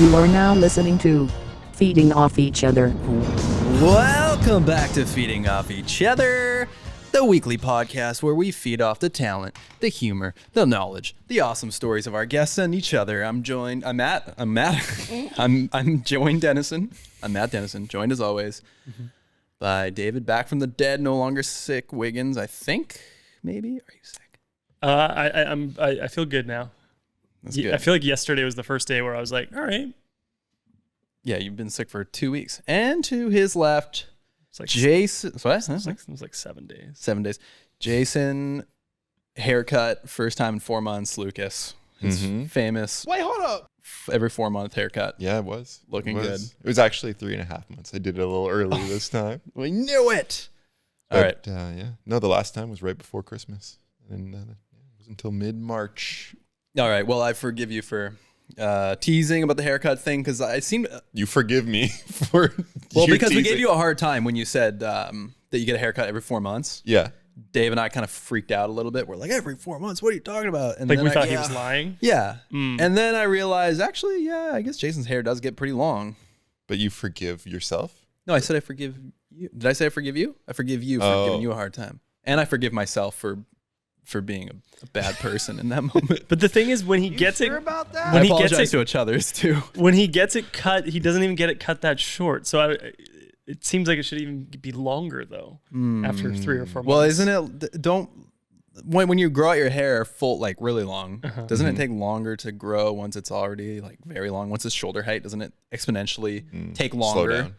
You are now listening to Feeding Off Each Other. Welcome back to Feeding Off Each Other, the weekly podcast where we feed off the talent, the humor, the knowledge, the awesome stories of our guests and each other. I'm Matt Dennison, joined as always by David, back from the dead, no longer sick, Wiggins, I think, maybe. Are you sick? I feel good now. That's good. I feel like yesterday was the first day where I was like, all right. Yeah, you've been sick for 2 weeks. And to his left, It's like Jason. What? it was like 7 days. 7 days. Jason, haircut, first time in 4 months. Lucas, his famous. Wait, hold up. Every 4 month haircut. Yeah, it was. Looking good. It was actually 3.5 months. I did it a little early this time. We knew it. All right. Yeah. No, the last time was right before Christmas. And it was until mid-March. All right. Well, I forgive you for teasing about the haircut thing because I seem. You forgive me for. Well, because we teasing. gave you a hard time when you said that you get a haircut every 4 months. Yeah. Dave and I kind of freaked out a little bit. We're like, every 4 months? What are you talking about? And Like then we thought he was lying. Yeah. And then I realized, actually, yeah, I guess Jason's hair does get pretty long. But you forgive yourself? No, I said I forgive you. Did I say I forgive you? I forgive you for giving you a hard time. And I forgive myself for being a bad person in that moment. But the thing is, when he gets sure it, about that? when I he gets apologize it, to each other's too. when he gets it cut, he doesn't even get it cut that short. So it seems like it should even be longer though. After 3 or 4 months. Well, isn't it? When you grow out your hair full, like really long, doesn't it take longer to grow once it's already like very long? Once it's shoulder height, doesn't it exponentially take longer? Slow down.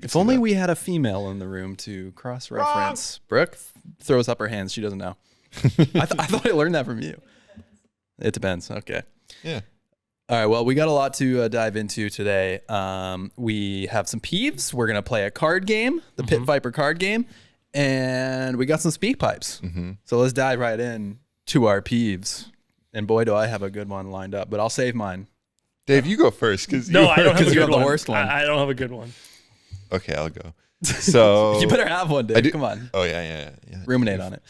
If only we had a female in the room to cross-reference. Brooke throws up her hands. She doesn't know. I thought I learned that from you. It depends. Okay. Yeah. All right. Well, we got a lot to dive into today. We have some peeves. We're going to play a card game, the Pit Viper card game. And we got some speak pipes. So let's dive right in to our peeves. And boy, do I have a good one lined up, but I'll save mine. Dave, you go first. I don't have a you good have the worst one. I don't have a good one. Okay, I'll go. So You better have one, Dave. Come on. Oh, yeah. Ruminate on it.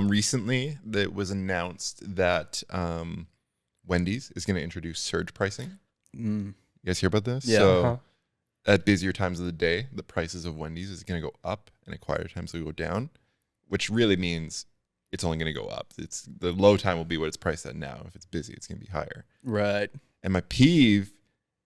Recently, it was announced that Wendy's is going to introduce surge pricing. You guys hear about this? Yeah. So at busier times of the day, the prices of Wendy's is going to go up, and at quieter times will go down, which really means it's only going to go up. It's the low time will be what it's priced at now. If it's busy, it's going to be higher. Right. And my peeve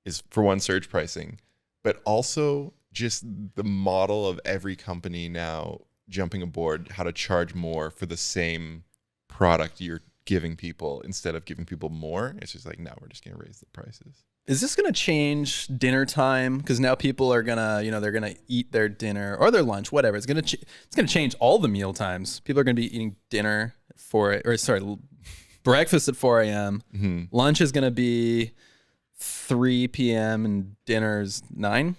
is, for one, surge pricing, but also just the model of every company now jumping aboard how to charge more for the same product you're giving people instead of giving people more. It's just like, no, we're just going to raise the prices. Is this going to change dinner time? Because now people are going to, they're going to eat their dinner or their lunch, whatever. It's going to change all the meal times. People are going to be eating dinner breakfast at 4 a.m. Lunch is going to be 3 p.m. and dinner's 9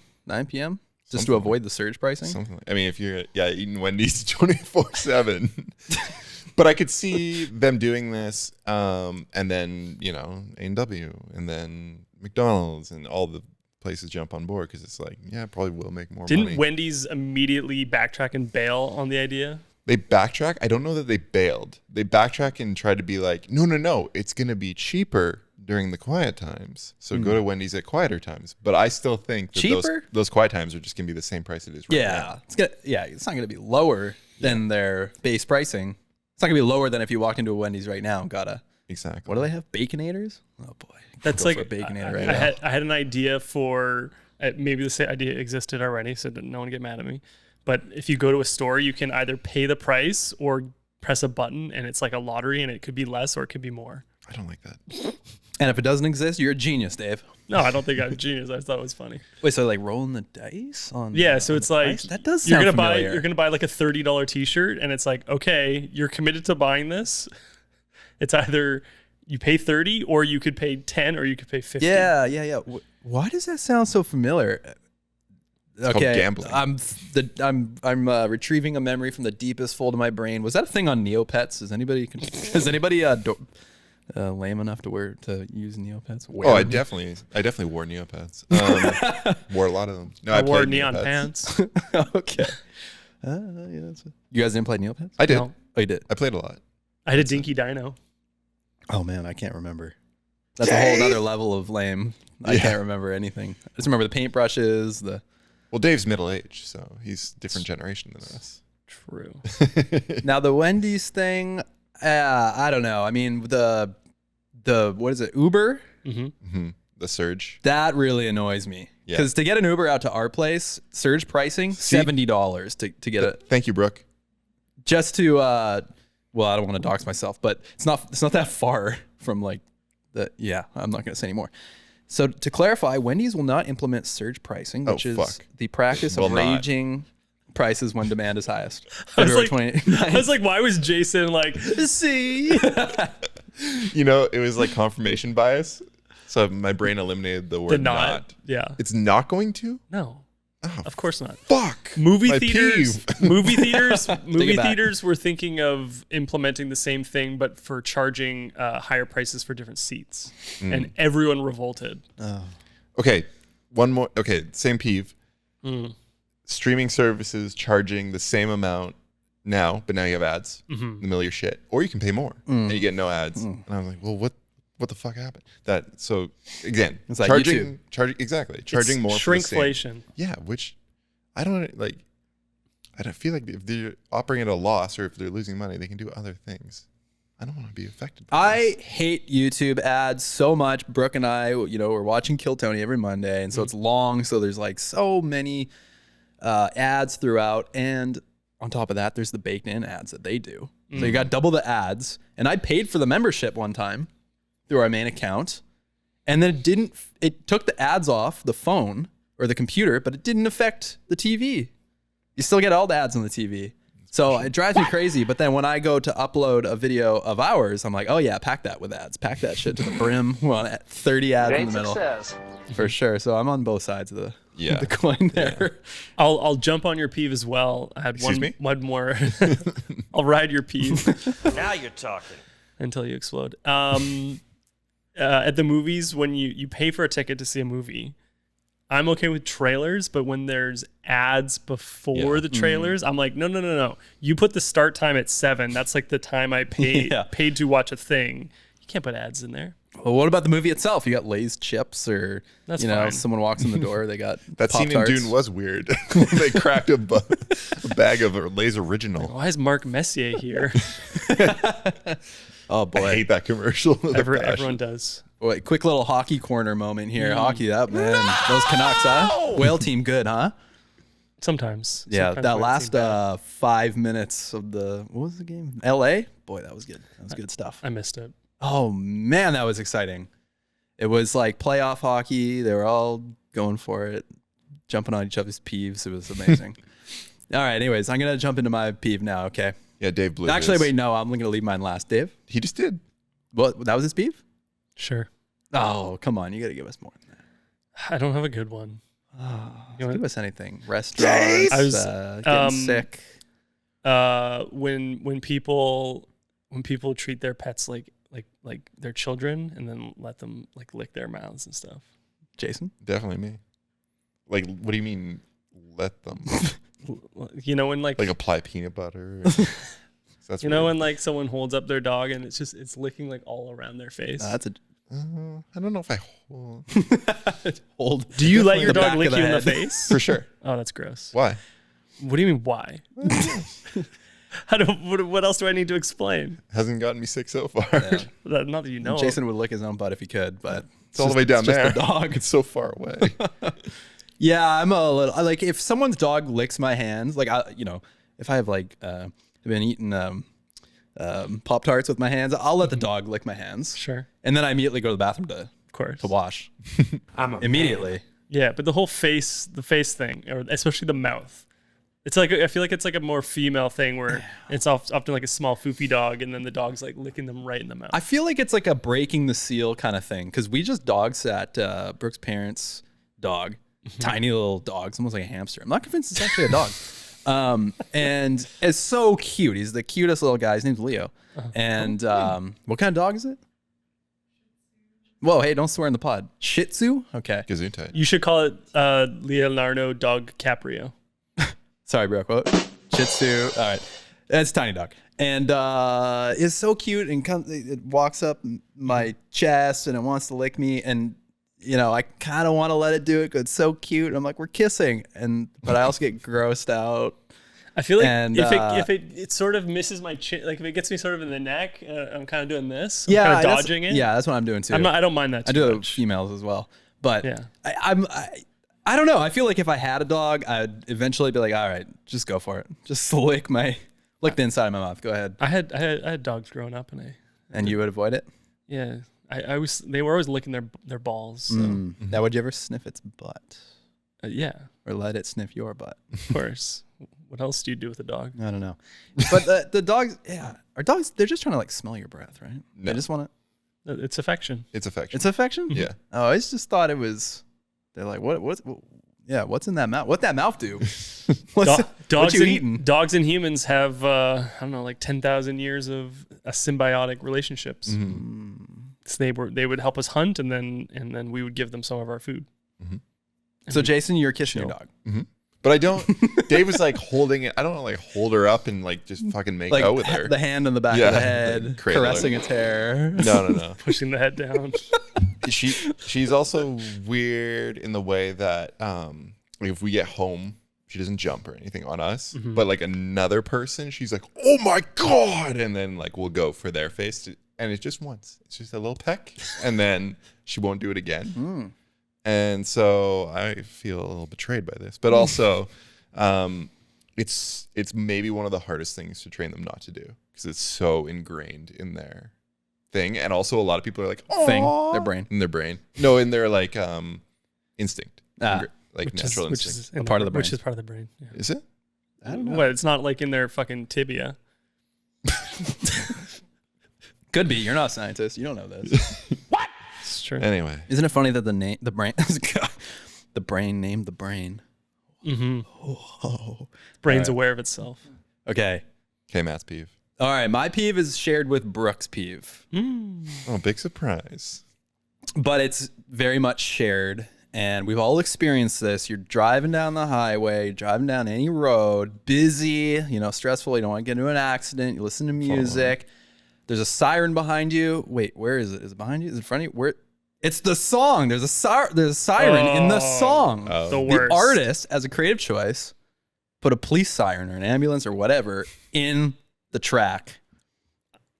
p.m. Just to avoid the surge pricing? Something like, I mean, if you're eating Wendy's 24/7. But I could see them doing this and then, A&W and then McDonald's and all the places jump on board because it's like, yeah, probably will make more money. Didn't Wendy's immediately backtrack and bail on the idea? They backtrack? I don't know that they bailed. They backtrack and try to be like, no, it's going to be cheaper during the quiet times. So go to Wendy's at quieter times. But I still think that those quiet times are just going to be the same price it is right now. It's not going to be lower than their base pricing. It's not going to be lower than if you walked into a Wendy's right now and got a... Exactly. What do they have? Baconators? Oh, boy. That's like a Baconator right now. now. I had an idea for... maybe this idea existed already, so no one get mad at me. But if you go to a store, you can either pay the price or press a button, and it's like a lottery, and it could be less or it could be more. I don't like that. And if it doesn't exist, you're a genius, Dave. No, I don't think I'm a genius. I just thought it was funny. Wait, so like rolling the dice on? Yeah, so it's like that does sound familiar. You're gonna buy like a $30 T-shirt, and it's like, okay, you're committed to buying this. It's either you pay 30, or you could pay 10, or you could pay 50. Yeah. Why does that sound so familiar? It's called gambling. I'm retrieving a memory from the deepest fold of my brain. Was that a thing on Neopets? Is anybody lame enough to use Neopets? I definitely wore Neopets. Wore a lot of them. No, I wore played neon Neopets. pants. Okay. You guys didn't play Neopets? I did. No. Oh, you did? I played a lot. I had a Dinky Dino. Oh man, I can't remember. That's a whole other level of lame. I can't remember anything. I just remember the paintbrushes. Well, Dave's middle aged, so he's different generation than us. True. Now the Wendy's thing, I don't know. I mean, the what is it, Uber? The surge. That really annoys me. Yeah. Because to get an Uber out to our place, surge pricing, $70 to get it. Thank you, Brooke. Just to, well, I don't want to dox myself, but it's not that far from like yeah, I'm not going to say anymore. So to clarify, Wendy's will not implement surge pricing, which is the practice of raising prices when demand is highest. I was like, why was Jason like, see? You know, it was like confirmation bias. So my brain eliminated the word not. Yeah. It's not going to? No. Oh, of course not. Fuck. Movie theaters Peeve. were thinking of implementing the same thing, but for charging higher prices for different seats. And everyone revolted. Okay. One more. Okay. Same peeve. Streaming services charging the same amount now, but now you have ads in the middle of your shit. Or you can pay more and you get no ads. And I was like, well, what the fuck happened? So again, it's like charging more for the same. Shrinkflation. Yeah, which I don't like. I don't feel like if they're operating at a loss or if they're losing money, they can do other things. I don't want to be affected by this. I hate YouTube ads so much. Brooke and I, we're watching Kill Tony every Monday, and so it's long. So there's like so many ads throughout, and on top of that, there's the baked in ads that they do. So you got double the ads, and I paid for the membership one time through our main account, and then it took the ads off the phone or the computer, but it didn't affect the TV. You still get all the ads on the TV. So it drives me crazy. But then when I go to upload a video of ours, I'm like, oh yeah, pack that with ads. Pack that shit to the brim. We want 30 ads in the middle. For sure. So I'm on both sides of the coin there. Yeah. I'll jump on your peeve as well. I had one more. I'll ride your peeve. Now you're talking. Until you explode. At the movies, when you pay for a ticket to see a movie, I'm okay with trailers, but when there's ads before the trailers, I'm like, no. You put the start time at 7. That's like the time I paid to watch a thing. You can't put ads in there. Well, what about the movie itself? You got Lay's chips, or fine. Someone walks in the door, they got that scene in Dune was weird. They cracked a bag of Lay's original. Why is Marc Messier here? Oh boy, I hate that commercial. Everyone does. Wait, quick little hockey corner moment here. Hockey, those Canucks, huh? Whale team, good, huh? Sometimes. Yeah, that last 5 minutes of what was the game? LA? Boy, that was good. That was good stuff. I missed it. Oh man, that was exciting. It was like playoff hockey. They were all going for it, jumping on each other's peeves. It was amazing. All right, anyways, I'm gonna jump into my peeve now, okay? Yeah, Dave blew Actually, his. wait, no, I'm gonna leave mine last. Dave? He just did. What? That was his peeve? Sure. Oh, come on, you gotta give us more than that. I don't have a good one. Give us anything. Restaurants. I was getting sick. When people treat their pets like their children and then let them like lick their mouths and stuff. Jason? Definitely me. Like, what do you mean? Let them? When like apply peanut butter. That's when like someone holds up their dog and it's licking like all around their face. That's I don't know if I hold. Do you let your dog lick you in the face? For sure. Oh, that's gross. Why? What do you mean why? What else do I need to explain? Hasn't gotten me sick so far. Yeah. Not that you know. Jason would lick his own butt if he could, but it's all the way down there. Just the dog. It's so far away. Yeah, I'm a little like if someone's dog licks my hands, like if I have like been eating Pop-Tarts with my hands, I'll let the dog lick my hands. Sure. And then I immediately go to the bathroom to wash. Immediately. Yeah, but the whole the face thing, or especially the mouth. It's like I feel like it's like a more female thing where it's often like a small foofy dog, and then the dog's like licking them right in the mouth. I feel like it's like a breaking the seal kind of thing because we just dog sat Brooke's parents' dog, tiny little dog, it's almost like a hamster. I'm not convinced it's actually a dog. And it's so cute. He's the cutest little guy. His name's Leo. And what kind of dog is it? Whoa, hey, don't swear in the pod. Shih Tzu? Okay. Gesundheit. You should call it Leonardo Dog Caprio. Sorry, Brooke. What? Shih Tzu. All right. It's a tiny dog. And it's so cute and it walks up my chest and it wants to lick me. And, you know, I kind of want to let it do it because it's so cute. I'm like, we're kissing. But I also get grossed out. I feel like And, if it sort of misses my chin, like if it gets me sort of in the neck, I'm kind of doing this. I'm Yeah, kind of dodging it. Yeah, that's what I'm doing too. I don't mind that. I Too do it much. with females as well. But Yeah. I don't know. I feel like if I had a dog, I'd eventually be like, all right, just go for it. Just lick the inside of my mouth. Go ahead. I had dogs growing up, And you would avoid it? yeah, they were always licking their balls. So, Now, would you ever sniff its butt? yeah, Or let it sniff your butt? of course. What else do you do with a dog? I don't know. But the dogs, our dogs, they're just trying to like smell your breath, right? No. They just want to. It's affection. It's affection. It's affection? Yeah. Oh, I just thought it was, they're like, what's in that mouth? What'd that mouth do? what Dogs you and eating? dogs and humans have I don't know, like 10,000 years of a symbiotic relationships. So they would help us hunt, and then we would give them some of our food. So Jason, you're kissing your dog. But I don't. Dave was like holding it. I don't want to like hold her up and like just fucking make Like out with her. the hand on the back Yeah, of the head, like cradle her. caressing its hair. No. Pushing the head down. She's also weird in the way that like if we get home, she doesn't jump or anything on us. But like another person, she's like, "Oh my god!" And then like we'll go for their face, and it's just once. It's just a little peck, and then she won't do it again. And so I feel a little betrayed by this, but also it's maybe one of the hardest things to train them not to do because it's so ingrained in their thing. And also a lot of people are like, Their brain. in their brain. No, in their like instinct. Like Which natural is instinct. in part of the Which brain. is part of the brain. Yeah. Is it? I don't know. What? It's not like in their fucking tibia. Could be. You're not a scientist. You don't know this. It's true. Anyway. Isn't it funny that the brain named the brain? Brain's aware of itself. Okay. Okay, Matt's peeve. All right. My peeve is shared with Brooke's peeve, Oh, big surprise. but it's very much shared. And we've all experienced this. You're driving down the highway, driving down any road, busy, stressful. You don't want to get into an accident. You listen to music. There's a siren behind you. Wait, where is it? Is it behind you? Is it in front of you? Where? It's the song. There's a siren in the song. The The worst. artist, as a creative choice, put a police siren or an ambulance or whatever in the track.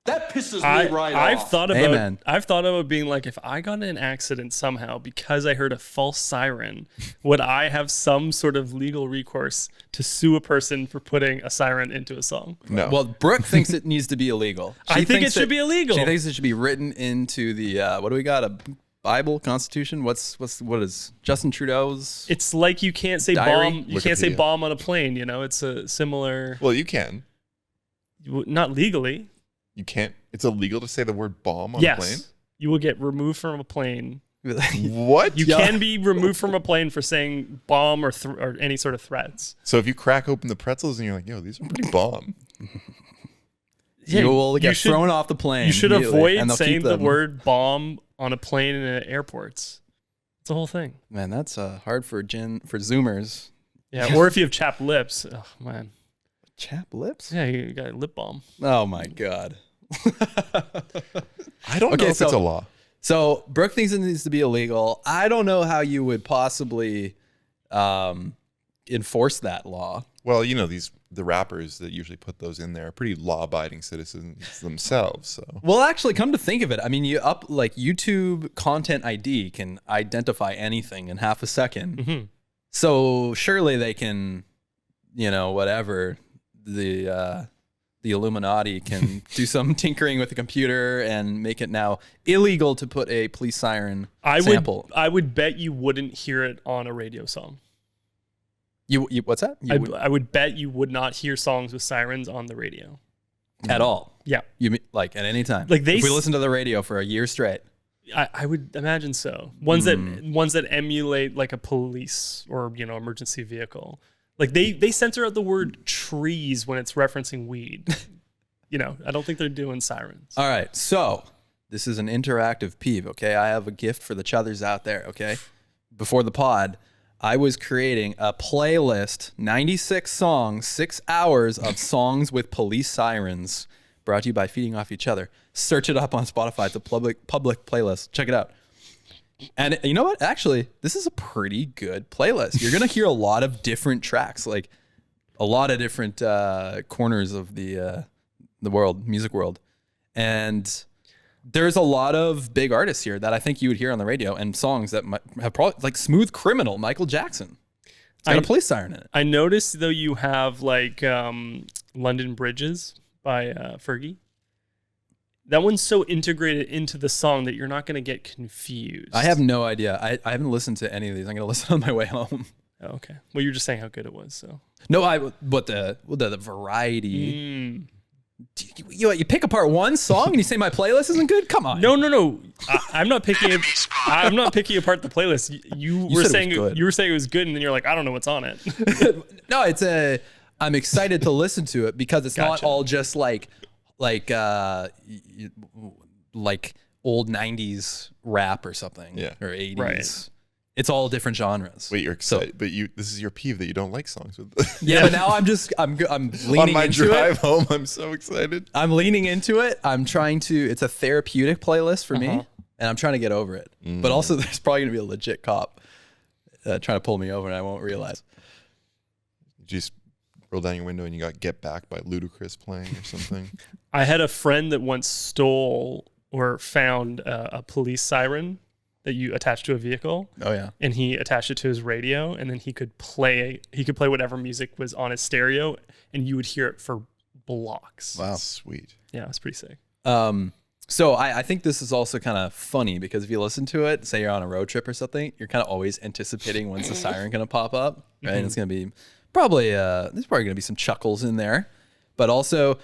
That pisses me right off. Amen. I've thought about being like, if I got in an accident somehow because I heard a false siren, would I have some sort of legal recourse to sue a person for putting a siren into a song? No. Well, Brooke thinks it needs to be illegal. I think it should be illegal. She thinks it should be written into the what do we got? A Bible, Constitution? What is Justin Trudeau's? It's like you can't say Diary? bomb. You can't say Wikipedia. bomb on a plane. It's a similar. Well, you can. Not legally. You can't. It's illegal to say the word bomb on a Yes. plane? You will get removed from a plane. What? You can be removed from a plane for saying bomb or any sort of threats. So if you crack open the pretzels and you're like, yo, these are pretty bomb. You will get should- thrown off the plane. You should immediately, avoid and they'll saying keep the them. word bomb on a plane and at airports. It's a whole thing. Man, that's hard for Zoomers. Yeah. Or if you have chapped lips. Oh, man. Chap lips? Yeah, you got a lip balm. Oh my god. I don't know if it's a law. So Brooke thinks it needs to be illegal. I don't know how you would possibly enforce that law. Well, the rappers that usually put those in there are pretty law-abiding citizens themselves. So Well, actually, come to think of it, I mean, YouTube Content ID can identify anything in half a second. So surely they can, whatever, the Illuminati can do some tinkering with the computer and make it now illegal to put a police siren sample. I would bet you wouldn't hear it on a radio song. You what's that? I would bet you would not hear songs with sirens on the radio. At all? Yeah. You mean like at any time? Like if we listen to the radio for a year straight. I would imagine so. Ones that emulate like a police or emergency vehicle. Like they censor out the word trees when it's referencing weed. I don't think they're doing sirens. All right, so this is an interactive peeve. Okay, I have a gift for the chuthers out there. Okay, before the pod, I was creating a playlist, 96 songs, 6 hours of songs with police sirens, brought to you by Feeding Off Each Other. Search it up on Spotify. It's a public playlist. Check it out. And you know what? Actually, this is a pretty good playlist. You're going to hear a lot of different tracks, like a lot of different corners of the world, music world. And there's a lot of big artists here that I think you would hear on the radio, and songs that might have probably, like Smooth Criminal, Michael Jackson. It's got a police siren in it. I noticed, though, you have like London Bridges by Fergie. That one's so integrated into the song that you're not going to get confused. I have no idea. I haven't listened to any of these. I'm going to listen on my way home. Oh, okay. Well, you're just saying how good it was, so. No, but the variety. You pick apart one song and you say my playlist isn't good? Come on. No. I'm not picking apart the playlist. You were saying it was good, and then you're like, I don't know what's on it. No, I'm excited to listen to it because it's not all just like old 90s rap or something, or 80s. Right. It's all different genres. Wait, you're excited, but this is your peeve that you don't like songs with. Yeah, but now I'm leaning on my into drive it. home. I'm so excited. I'm leaning into it. I'm trying to. It's a therapeutic playlist for me, and I'm trying to get over it. But also, there's probably gonna be a legit cop trying to pull me over, and I won't realize. You just roll down your window and you got "Get Back" by Ludacris playing or something. I had a friend that once stole or found a police siren that you attached to a vehicle. Oh yeah. And he attached it to his radio, and then he could play whatever music was on his stereo, and you would hear it for blocks. Wow. Sweet. Yeah, it's pretty sick. So I think this is also kind of funny because if you listen to it, say you're on a road trip or something, you're kind of always anticipating when's the siren going to pop up, right? And it's going to be there's probably going to be some chuckles in there, but also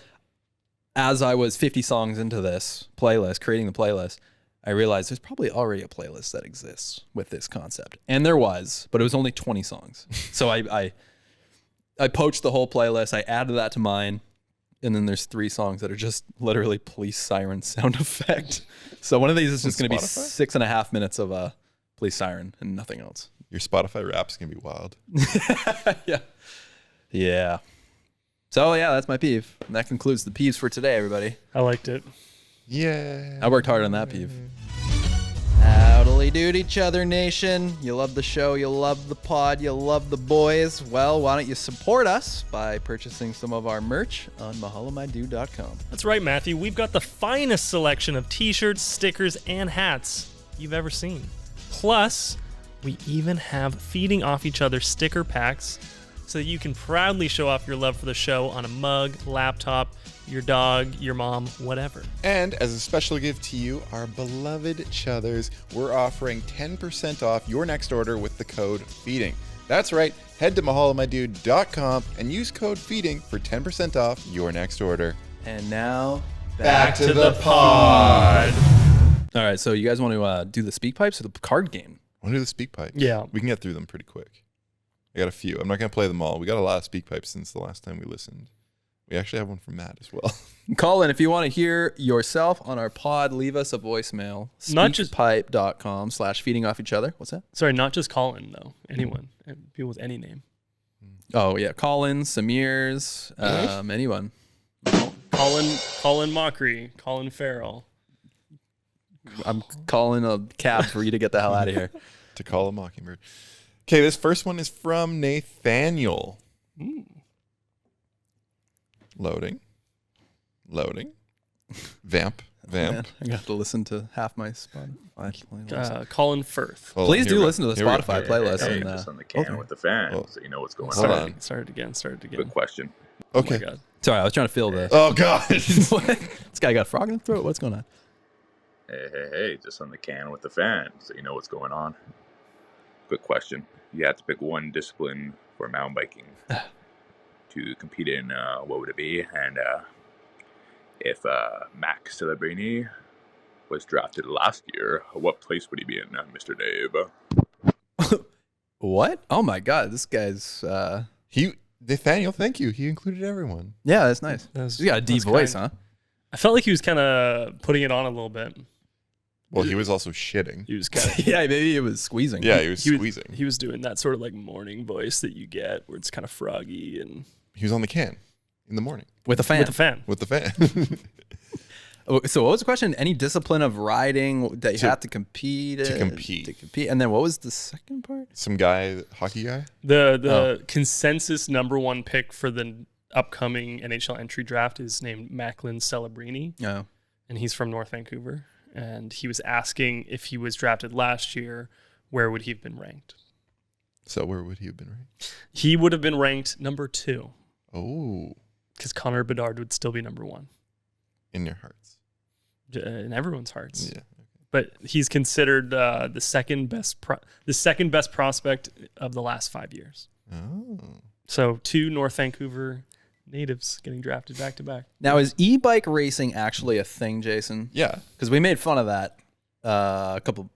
as I was 50 songs into this playlist, creating the playlist, I realized there's probably already a playlist that exists with this concept. And there was, but it was only 20 songs. So I poached the whole playlist. I added that to mine. And then there's 3 songs that are just literally police siren sound effect. So one of these is just going to be 6.5 minutes of a police siren and nothing else. Your Spotify rap's going to be wild. Yeah. So yeah, that's my peeve. And that concludes the peeves for today, everybody. I liked it. Yeah. I worked hard on that peeve. Howdly dood each other, nation. You love the show, you love the pod, you love the boys. Well, why don't you support us by purchasing some of our merch on mahalomydude.com. That's right, Matthew. We've got the finest selection of t-shirts, stickers, and hats you've ever seen. Plus, we even have Feeding Off Each Other sticker packs so that you can proudly show off your love for the show on a mug, laptop, your dog, your mom, whatever. And as a special gift to you, our beloved Chuthers, we're offering 10% off your next order with the code FEEDING. That's right, head to mahalomydude.com and use code FEEDING for 10% off your next order. And now, back to the pod. All right, so you guys want to do the speak pipes or the card game? I want to do the speak pipes. Yeah. We can get through them pretty quick. I got a few. I'm not going to play them all. We got a lot of speak pipes since the last time we listened. We actually have one from Matt as well. Call in if you want to hear yourself on our pod. Leave us a voicemail. Speakpipe.com/feeding off each other. What's that? Sorry, not just Colin, though. Anyone. People with any name. Oh, yeah. Colin, Samir's, anyone. Colin Mockery, Colin Farrell. I'm calling a cab for you to get the hell out of here. To call a mockingbird. Okay, this first one is from Nathaniel. Loading. Vamp. Man, I got to listen to half my Spotify. Colin Firth. Please do listen to the Spotify playlist. Hey, just on the can with the fan, so you know what's going on. Started again. Good question. Okay. Oh my God. Sorry, I was trying to fill the... Oh, God. This guy got a frog in the throat? What's going on? Hey, just on the can with the fan, so you know what's going on. Good question. You have to pick one discipline for mountain biking to compete in. What would it be? And if Max Celebrini was drafted last year, what place would he be in, Mr. Dave? What? Oh my God, this guy's... Nathaniel, thank you. He included everyone. Yeah, that's nice. He's got a deep voice, huh? I felt like he was kind of putting it on a little bit. Well, he was also shitting. He was kind of Yeah, maybe it was squeezing. Yeah, he was squeezing. He was doing that sort of like morning voice that you get where it's kind of froggy and He was on the can in the morning with a fan. with a fan. with the fan. So what was the question? Any discipline of riding that you have to compete to in? compete. To compete. And then what was the second part? Some guy, hockey guy. The consensus number one pick for the upcoming NHL entry draft is named Macklin Celebrini, Oh. and he's from North Vancouver. And he was asking if he was drafted last year, where would he have been ranked? So where would he have been ranked? He would have been ranked number 2 Oh, because Connor Bedard would still be number 1 in your hearts. in everyone's hearts. Yeah. But he's considered the second best prospect of the last 5 years. Oh. So 2 North Vancouver natives getting drafted back to back. Now, is e-bike racing actually a thing, Jason? Yeah. Because we made fun of that a couple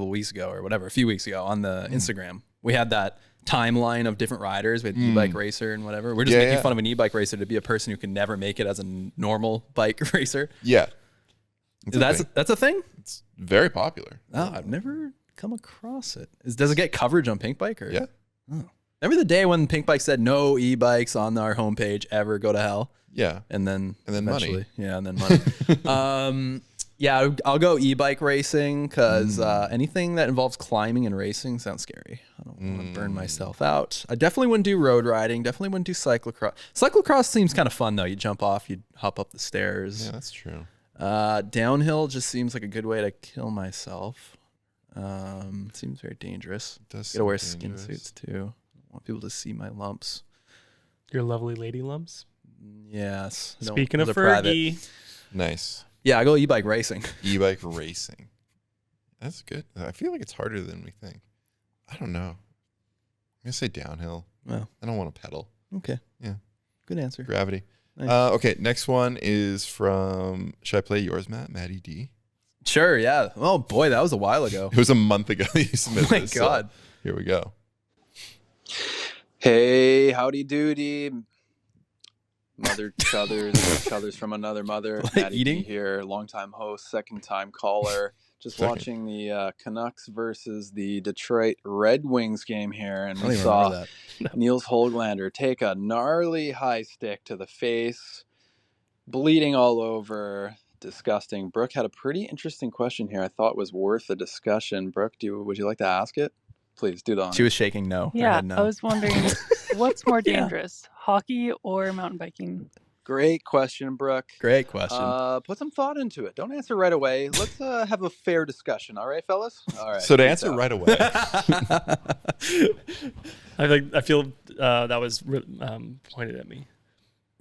weeks ago or whatever, a few weeks ago on the Instagram. We had that timeline of different riders. We had e-bike racer and whatever. We're just making fun of an e-bike racer to be a person who can never make it as a normal bike racer. Yeah. It's a thing. That's a thing? It's very popular. Oh, I've never come across it. Does it get coverage on Pink Bike? Or? Yeah. Oh. Remember the day when Pink Bike said no e-bikes on our homepage ever, go to hell? Yeah. And then money. eventually, yeah, and then money. Yeah, I'll go e-bike racing because anything that involves climbing and racing sounds scary. I don't want to burn myself out. I definitely wouldn't do road riding. Definitely wouldn't do cyclocross. Cyclocross seems kind of fun though. You jump off, you hop up the stairs. Yeah, that's true. Downhill just seems like a good way to kill myself. Seems very dangerous. It does Gotta wear seem skin dangerous. suits too. I want people to see my lumps. Your lovely lady lumps. Yes. I don't- Speaking of those are private. Fergie, Nice. Yeah, I go e-bike racing. E-bike racing. That's good. I feel like it's harder than we think. I don't know. I'm gonna say downhill. Well, I don't want to pedal. okay. Yeah. Good answer. Gravity. Nice. Okay, next one is from, should I play yours, Maddie D? Sure, yeah. Oh boy, that was a while ago. It was a month ago that you submitted Oh my this, so God. here we go. Hey, howdy doody. Mother Chuthers from another mother. Matty Eating? D here, longtime host, second time caller. Just Second. watching the Canucks versus the Detroit Red Wings game here, and I don't we even saw remember that. Niels Hoaglander take a gnarly high stick to the face, bleeding all over. Disgusting. Brooke had a pretty interesting question here I thought was worth a discussion. Brooke, would you like to ask it? Please do the honor. She was shaking no. Her Yeah, head no. I was wondering what's more Yeah. dangerous, hockey or mountain biking? Great question, Brooke. Great question. Put some thought into it. Don't answer right away. Let's have a fair discussion. All right, fellas? All right. So to peace answer out. right away, I feel that was pointed at me.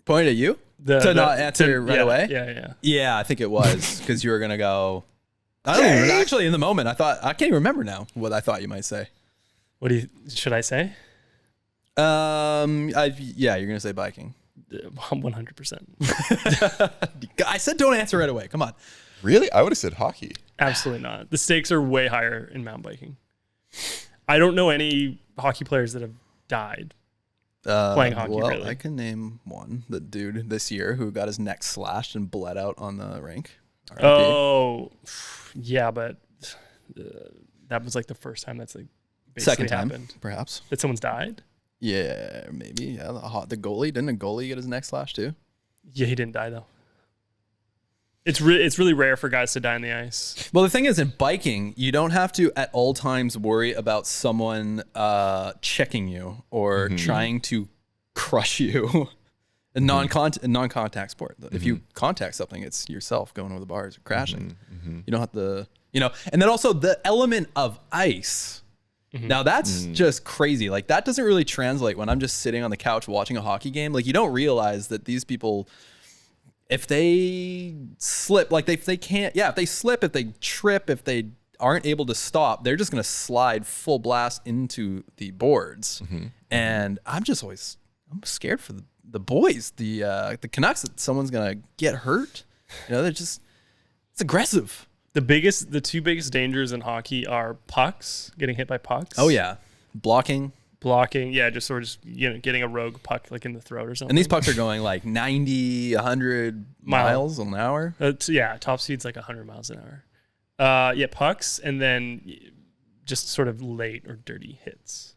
Point at you? To not answer right yeah, away? Yeah. Yeah, I think it was because you were gonna go. I don't even, actually in the moment I can't even remember now what I thought you might say. What should I say? Yeah, you're gonna say biking. 100%. I said don't answer right away. Come on. really, I would have said hockey. Absolutely not. The stakes are way higher in mountain biking. I don't know any hockey players that have died. Playing hockey, well, really. I can name one. The dude this year who got his neck slashed and bled out on the rink. RIP. Oh, yeah, but that was like the first time that's like basically Second time, happened. perhaps. That someone's died? Yeah, maybe. Yeah, the goalie. Didn't a goalie get his neck slashed too? Yeah, he didn't die though. It's really rare for guys to die on the ice. Well, the thing is, in biking, you don't have to at all times worry about someone checking you or trying to crush you. A non-contact sport. If you contact something, it's yourself going over the bars or crashing. You don't have to, and then also the element of ice. Now that's just crazy. Like that doesn't really translate when I'm just sitting on the couch watching a hockey game. Like you don't realize that these people, if they slip, like if they slip, if they trip, if they aren't able to stop, they're just going to slide full blast into the boards. And I'm scared for the boys, the Canucks, that someone's going to get hurt. It's aggressive. The two biggest dangers in hockey are pucks, getting hit by pucks. Oh yeah. Blocking. Blocking, just getting a rogue puck like in the throat or something. And these pucks are going like 90, 100 miles an hour. Yeah, top speed's like 100 miles an hour. Yeah, pucks, and then just sort of late or dirty hits.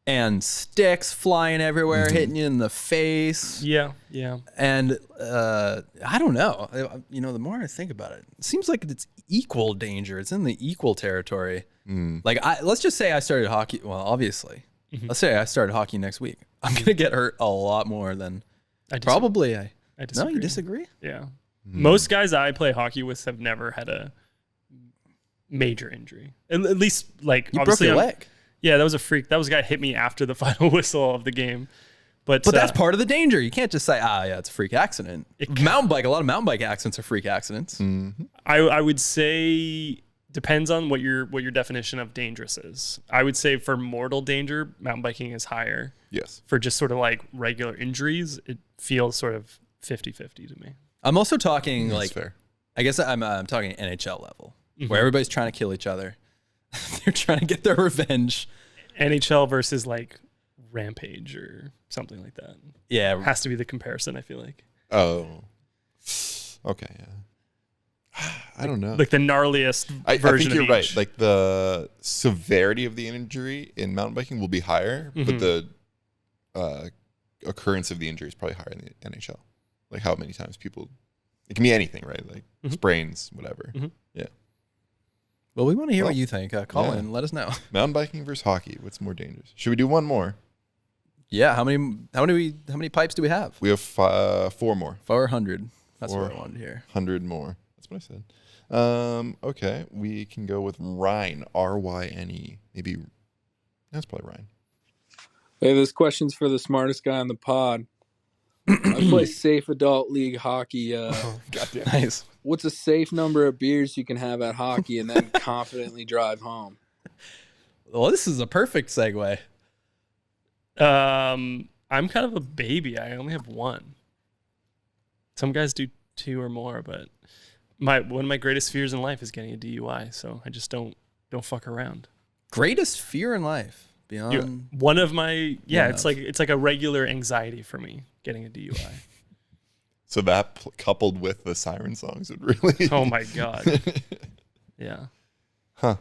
And sticks flying everywhere, hitting you in the face. Yeah. And I don't know. The more I think about it, it seems like it's equal danger. It's in the equal territory. Like, let's just say I started hockey. Well, obviously, let's say I started hockey next week. I'm gonna get hurt a lot more than probably. I disagree. No, you disagree? Yeah. Most guys I play hockey with have never had a major injury. At least, like, You broke your leg. Yeah, that was a freak. That was a guy hit me after the final whistle of the game. But that's part of the danger. You can't just say, yeah, it's a freak accident. A lot of mountain bike accidents are freak accidents. I would say depends on what your definition of dangerous is. I would say for mortal danger, mountain biking is higher. Yes. For just sort of like regular injuries, it feels sort of 50-50 to me. I'm also talking That's fair. I guess I'm talking NHL level, where everybody's trying to kill each other. They're trying to get their revenge. NHL versus like Rampage or something like that. Yeah. Has to be the comparison, I feel like. Oh. Okay, yeah. I don't know. Like the gnarliest I version think you're of right. each. Like the severity of the injury in mountain biking will be higher, but the occurrence of the injury is probably higher in the NHL. Like how many times people, it can be anything, right? Like sprains, whatever. Yeah. Well, we want to hear what you think. Call in, let us know. Mountain biking versus hockey. What's more dangerous? Should we do one more? Yeah. How many pipes do we have? We have 4 more. 400. That's what I wanted to hear. 100 more. That's what I said. Okay. We can go with Ryan. Ryne. Maybe that's probably Ryan. Hey, this question's for the smartest guy on the pod. I play safe adult league hockey. Goddamn. Nice. What's a safe number of beers you can have at hockey and then confidently drive home? Well, this is a perfect segue. I'm kind of a baby. I only have one. Some guys do 2 or more, but one of my greatest fears in life is getting a DUI. So I just don't fuck around. Greatest fear in life beyond one of my it's like a regular anxiety for me getting a DUI. So that coupled with the siren songs would really. Oh my god. Yeah. Huh.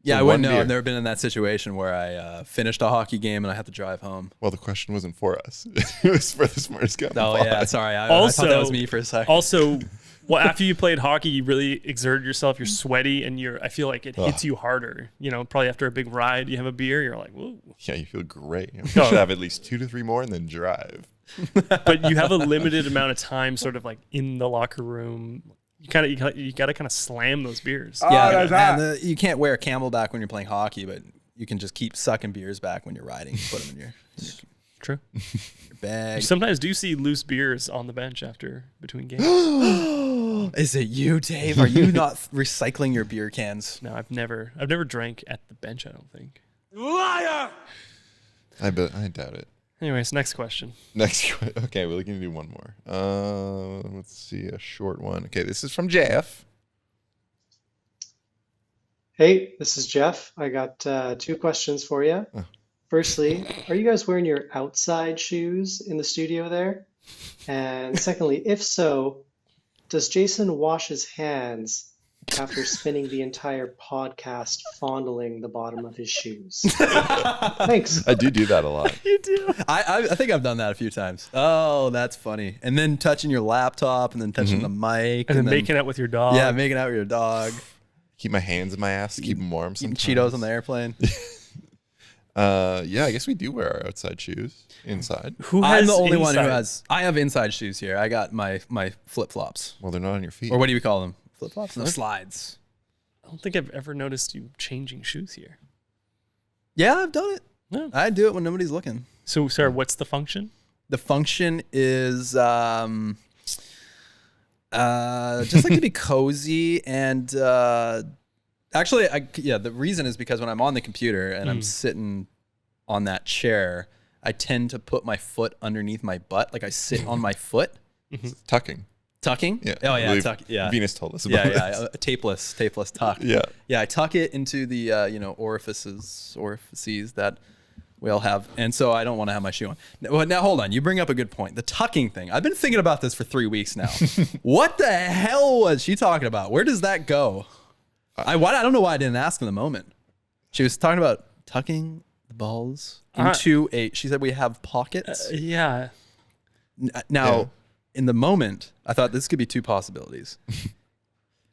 Yeah, So I wouldn't know. beer. I've never been in that situation where I finished a hockey game and I had to drive home. Well, the question wasn't for us. It was for the smartest guy. Oh, yeah. Sorry. I thought that was me for a second. Also, well, after you played hockey, you really exerted yourself. You're sweaty, and I feel like it hits you harder. Probably after a big ride, you have a beer, you're like, whoa. Yeah, you feel great. You should have at least 2 to 3 more and then drive. But you have a limited amount of time, sort of like in the locker room. You got to kind of slam those beers. Yeah, and you can't wear a Camelback when you're playing hockey, but you can just keep sucking beers back when you're riding. Put them in your True. Your bag. You sometimes do see loose beers on the bench between games. Is it you, Dave? Are you not recycling your beer cans? No, I've never drank at the bench, I don't think. Liar! I doubt it. Anyways, next question. Okay, we're going to do one more. Let's see, a short one. Okay, this is from Jeff. Hey, this is Jeff. I got 2 questions for you. Oh. Firstly, are you guys wearing your outside shoes in the studio there? And secondly, if so, does Jason wash his hands after spending the entire podcast fondling the bottom of his shoes? Thanks. I do that a lot. You do. I think I've done that a few times. Oh, that's funny. And then touching your laptop and then touching the mic. And then making out with your dog. Yeah, making out with your dog. Keep my hands in my ass to keep them warm sometimes. Eating Cheetos on the airplane. Yeah, I guess we do wear our outside shoes inside. I'm the only one who has. I have inside shoes here. I got my flip flops. Well, they're not on your feet. Or what do you call them? Flip flops? No, slides. I don't think I've ever noticed you changing shoes here. Yeah, I've done it. Yeah. I do it when nobody's looking. So, sir, what's the function? The function is just like to be cozy and actually, the reason is because when I'm on the computer and I'm sitting on that chair, I tend to put my foot underneath my butt, like I sit on my foot. Tucking. Tucking? Yeah. Oh yeah, tuck. Yeah. Venus told us about Yeah, a tapeless tuck. Yeah. Yeah, I tuck it into the orifices that we all have, and so I don't want to have my shoe on. Now hold on, you bring up a good point. The tucking thing. I've been thinking about this for 3 weeks now. What the hell was she talking about? Where does that go? I don't know why I didn't ask in the moment. She was talking about tucking the balls into she said we have pockets. Yeah. Now, in the moment, I thought this could be two possibilities.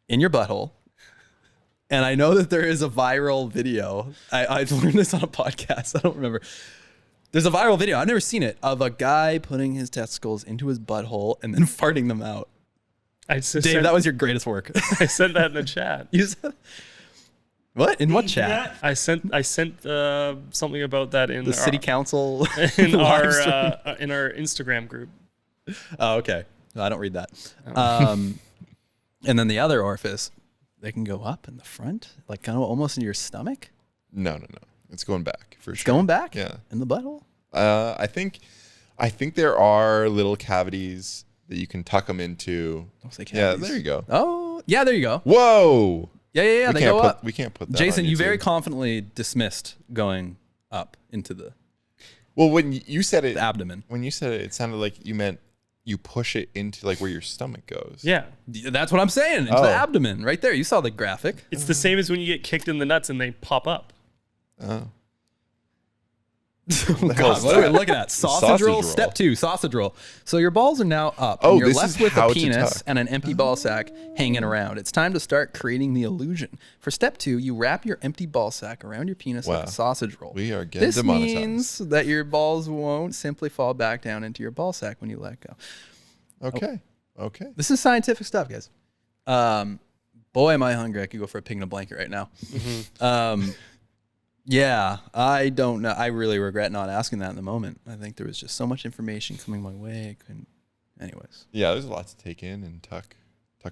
In your butthole. And I know that there is a viral video. I learned this on a podcast. I don't remember. There's a viral video. I've never seen it of a guy putting his testicles into his butthole and then farting them out. Dave, that was your greatest work. I sent that in the chat. You said, what? In what chat? I sent something about that in the city council in our Instagram group. Oh, okay. No, I don't read that. And then the other orifice, they can go up in the front, like kind of almost in your stomach. No. It's going back for sure. It's going back? Yeah. In the butthole? I think there are little cavities that you can tuck them into. Yeah, there you go. Oh, yeah, there you go. Whoa. Yeah. They go up. We can't put that Jason, on you YouTube. very confidently dismissed going up into the Well, when you said it, abdomen. When you said it, it sounded like you meant you push it into like where your stomach goes. Yeah. That's what I'm saying. Into the abdomen, right there. You saw the graphic. It's the same as when you get kicked in the nuts and they pop up. Oh. Oh God, what are we looking at? Sausage roll. Step 2, sausage roll. So your balls are now up. Oh, and you're this left is with how a to penis tuck. and an empty ball sack hanging around. It's time to start creating the illusion. For step 2, you wrap your empty ball sack around your penis like a sausage roll. We are getting this demonetized. means that your balls won't simply fall back down into your ball sack when you let go. Okay. Okay. This is scientific stuff, guys. Boy, am I hungry. I could go for a pig in a blanket right now. Yeah, I don't know. I really regret not asking that in the moment. I think there was just so much information coming my way. I couldn't. Anyways. Yeah, there's a lot to take in and tuck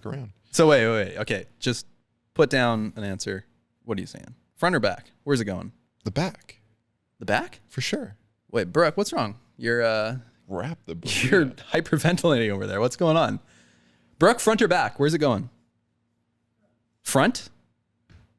around. So wait. Okay, just put down an answer. What are you saying? Front or back? Where's it going? The back. The back? For sure. Wait, Brooke, what's wrong? You're wrap the. You're hyperventilating over there. What's going on? Brooke, front or back? Where's it going? Front?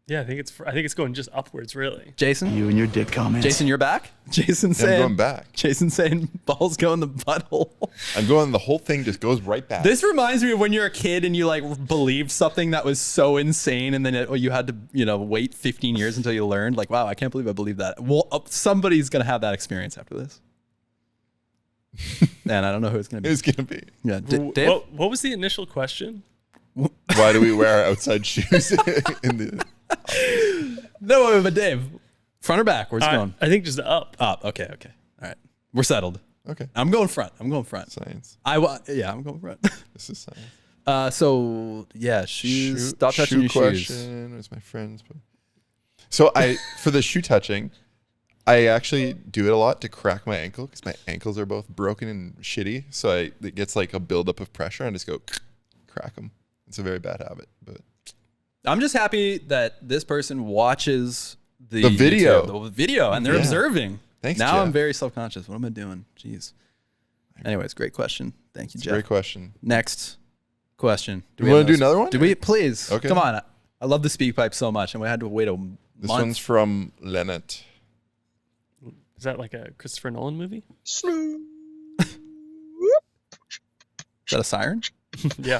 Yeah, I think it's going just upwards, really. Jason? You and your dick comments. Jason, you're back? Jason I'm saying going back. Jason saying balls go in the butthole. I'm going, the whole thing just goes right back. This reminds me of when you're a kid and you like believed something that was so insane and then you had to, wait 15 years until you learned. Like, wow, I can't believe I believed that. Well, somebody's going to have that experience after this. And I don't know who it's going to be. Who's going to be? Yeah, Dave? What was the initial question? Why do we wear outside shoes in the... No, but Dave, front or back? Where's it going? I think just up. Up. Okay. All right. We're settled. Okay. I'm going front. Science. I'm going front. This is science. So yeah, shoes. Stop touching your shoes. Where's my friends? So for the shoe touching, I actually do it a lot to crack my ankle because my ankles are both broken and shitty. So it gets like a buildup of pressure and I just go crack them. It's a very bad habit, but I'm just happy that this person watches the video, and they're observing. Thanks, now Jeff. I'm very self-conscious. What am I doing? Jeez. Anyways, great question. Thank you, Jeff. Great question. Next question. Do we want to do another one? Do we? Please. Okay. Come on. I love the speak pipe so much, and we had to wait a month. This one's from Lennart. Is that like a Christopher Nolan movie? Is that a siren? Yeah.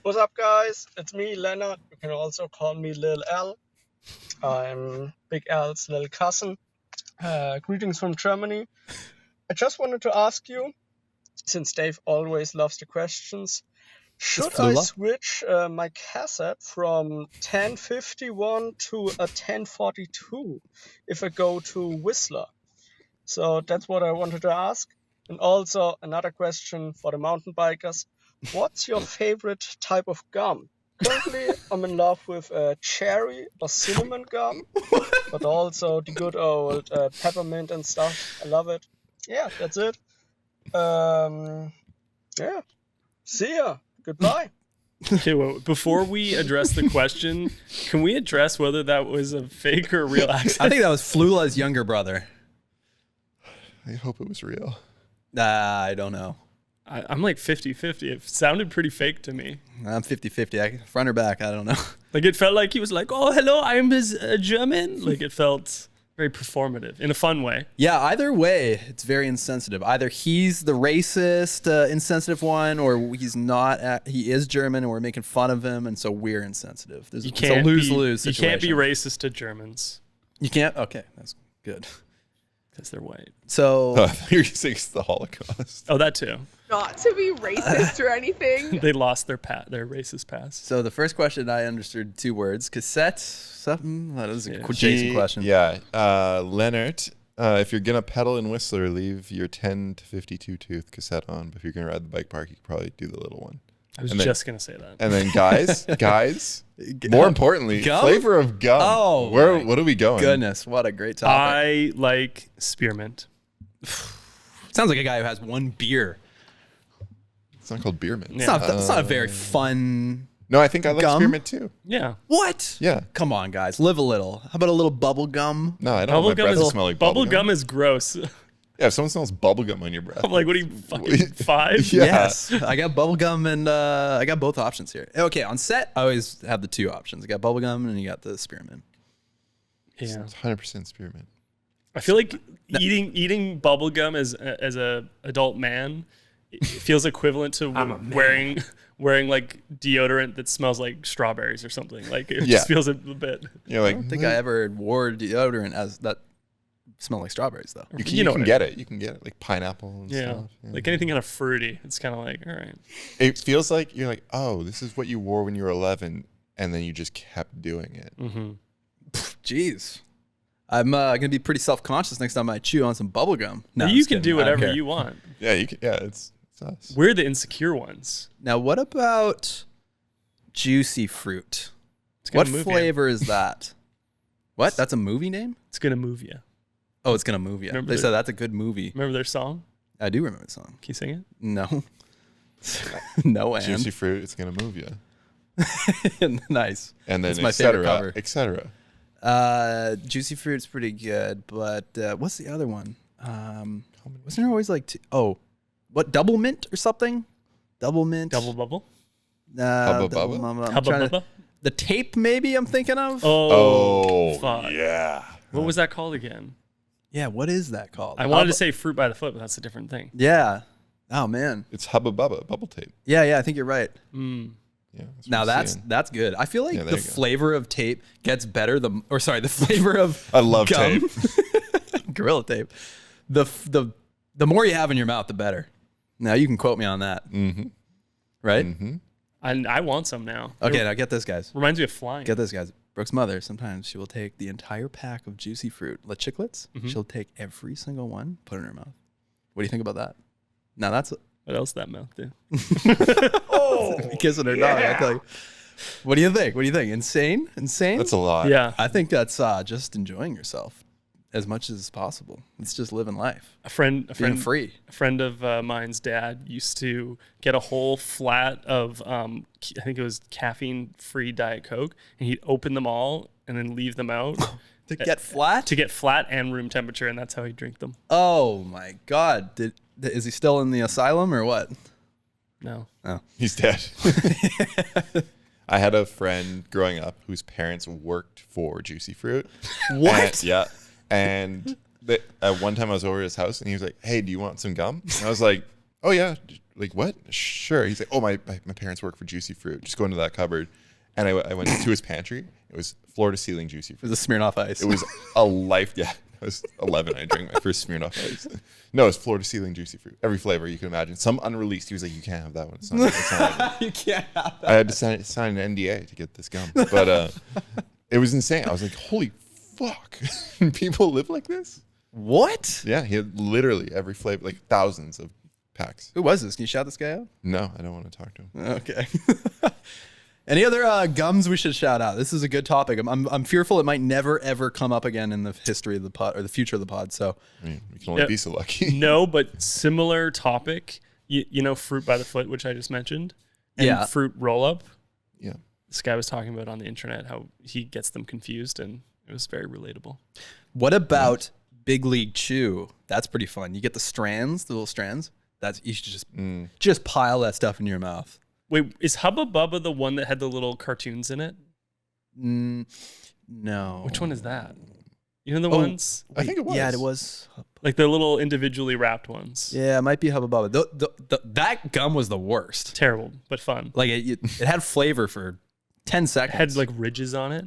What's up, guys? It's me, Leonard. You can also call me Lil L. I'm Big L's little cousin. Greetings from Germany. I just wanted to ask you, since Dave always loves the questions, should I switch my cassette from 1051 to a 1042 if I go to Whistler? So that's what I wanted to ask. And also another question for the mountain bikers. What's your favorite type of gum? Currently, I'm in love with cherry or cinnamon gum, but also the good old peppermint and stuff. I love it. Yeah, that's it. Yeah. See ya. Goodbye. Okay, well, before we address the question, can we address whether that was a fake or a real accent? I think that was Flula's younger brother. I hope it was real. I don't know. I'm like 50-50. It sounded pretty fake to me. I'm 50-50. Front or back, I don't know. Like it felt like he was like, "Oh, hello, I'm his German." Like it felt Very performative in a fun way. Yeah, either way, it's very insensitive. Either he's the racist, insensitive one, or he's not. He is German, and we're making fun of him, and so we're insensitive. It's a lose-lose situation. You can't be racist to Germans. You can't? Okay, that's good. Because they're white. So you're saying it's the Holocaust. Oh, that too. Not to be racist or anything. They lost their racist pass. So the first question I understood 2 words. Cassette, something? That was a Jason question. Yeah. Leonard, if you're going to pedal in Whistler, leave your 10 to 52 tooth cassette on. But if you're going to ride the bike park, you can probably do the little one. I was just going to say that. And then guys, more importantly, gum? Flavor of gum. Oh, what are we going? Goodness, what a great topic. I like spearmint. Sounds like a guy who has one beer. It's not called beer mint. It's not a very fun. No, I think I like gum? spearmint too. Yeah. What? Yeah. Come on, guys, live a little. How about a little bubble gum? No, I don't want my breath to smell like bubble gum. Bubble gum is gross. Yeah, if someone smells bubble gum on your breath. I'm like, what are you, fucking 5? Yeah. Yes, I got bubble gum and I got both options here. Okay, on set, I always have the 2 options. I got bubble gum and you got the spearmint. Yeah. It's 100% spearmint. I feel like eating bubble gum as a adult man, it feels equivalent to wearing like deodorant that smells like strawberries or something. Like it just feels a bit. You're like, I don't think I ever wore deodorant as that smelled like strawberries though. You can get it. You can get it like pineapple and stuff. Yeah. Like anything kind of fruity. It's kind of like, all right. It feels like you're like, oh, this is what you wore when you were 11, and then you just kept doing it. Mm-hmm. Jeez. I'm gonna be pretty self-conscious next time I chew on some bubble gum. No, you can do whatever you want. Yeah, you can. Yeah, it's us. We're the insecure ones. Now, what about juicy fruit? What flavor is that? What? That's a movie name? It's gonna move you. Oh, it's gonna move you. They said that's a good movie. Remember their song? I do remember the song. Can you sing it? No. No, and juicy fruit. It's gonna move you. Nice. And then it's my favorite cover. etc. Juicy fruit's pretty good, but what's the other one? Wasn't there always like what, double mint or something? Double mint. Double bubble. Hubba Bubba. The tape, maybe I'm thinking of. Oh, fuck. Yeah. What was that called again? Yeah, what is that called? I wanted to say fruit by the foot, but that's a different thing. Yeah. Oh man. It's Hubba Bubba bubble tape. Yeah, I think you're right. Yeah. Now that's good. I feel like the flavor of tape gets better. The flavor of I love gum. tape. Gorilla tape. The more you have in your mouth, the better. Now you can quote me on that. Mm-hmm. Right? Mm-hmm. I want some now. Okay, now get this, guys. Reminds me of flying. Get this, guys. Brooke's mother, sometimes she will take the entire pack of juicy fruit, the chiclets. Mm-hmm. She'll take every single one, put it in her mouth. What do you think about that? Now that's what else that mouth do? Kissing her dog, I tell you. What do you think? Insane? That's a lot. Yeah. I think that's just enjoying yourself as much as possible. It's just living life. Being free. A friend of mine's dad used to get a whole flat of I think it was caffeine-free Diet Coke, and he'd open them all and then leave them out to get flat. To get flat and room temperature, and that's how he'd drink them. Oh my God! Is he still in the asylum or what? No. Oh, he's dead. I had a friend growing up whose parents worked for Juicy Fruit. What? And at one time I was over at his house and he was like, "Hey, do you want some gum?" And I was like, "Oh yeah." Like, what? Sure. He's like, "Oh, my parents work for Juicy Fruit. Just go into that cupboard." And I went to his pantry. It was floor to ceiling Juicy Fruit. It was a Smirnoff Ice. It was a life. Yeah. I was 11. I drank my first Smirnoff Ice. No, it's floor to ceiling Juicy Fruit. Every flavor you can imagine. Some unreleased. He was like, "You can't have that one. It's not you can't have that." I had to sign an NDA to get this gum. But it was insane. I was like, holy fuck. People live like this? What? Yeah, he had literally every flavor, like thousands of packs. Who was this? Can you shout this guy out? No, I don't want to talk to him. Okay. Any other gums we should shout out? This is a good topic. I'm fearful it might never ever come up again in the history of the pod or the future of the pod. So I mean, we can only be so lucky. No, but similar topic. You know, fruit by the foot, which I just mentioned, and fruit roll up. Yeah, this guy was talking about on the internet how he gets them confused, and it was very relatable. What about Big League Chew? That's pretty fun. You get the strands, the little strands. You should just pile that stuff in your mouth. Wait, is Hubba Bubba the one that had the little cartoons in it? No. Which one is that? You know the ones? I think it was. Yeah, it was. Like the little individually wrapped ones. Yeah, it might be Hubba Bubba. That gum was the worst. Terrible, but fun. Like it had flavor for 10 seconds. It had like ridges on it.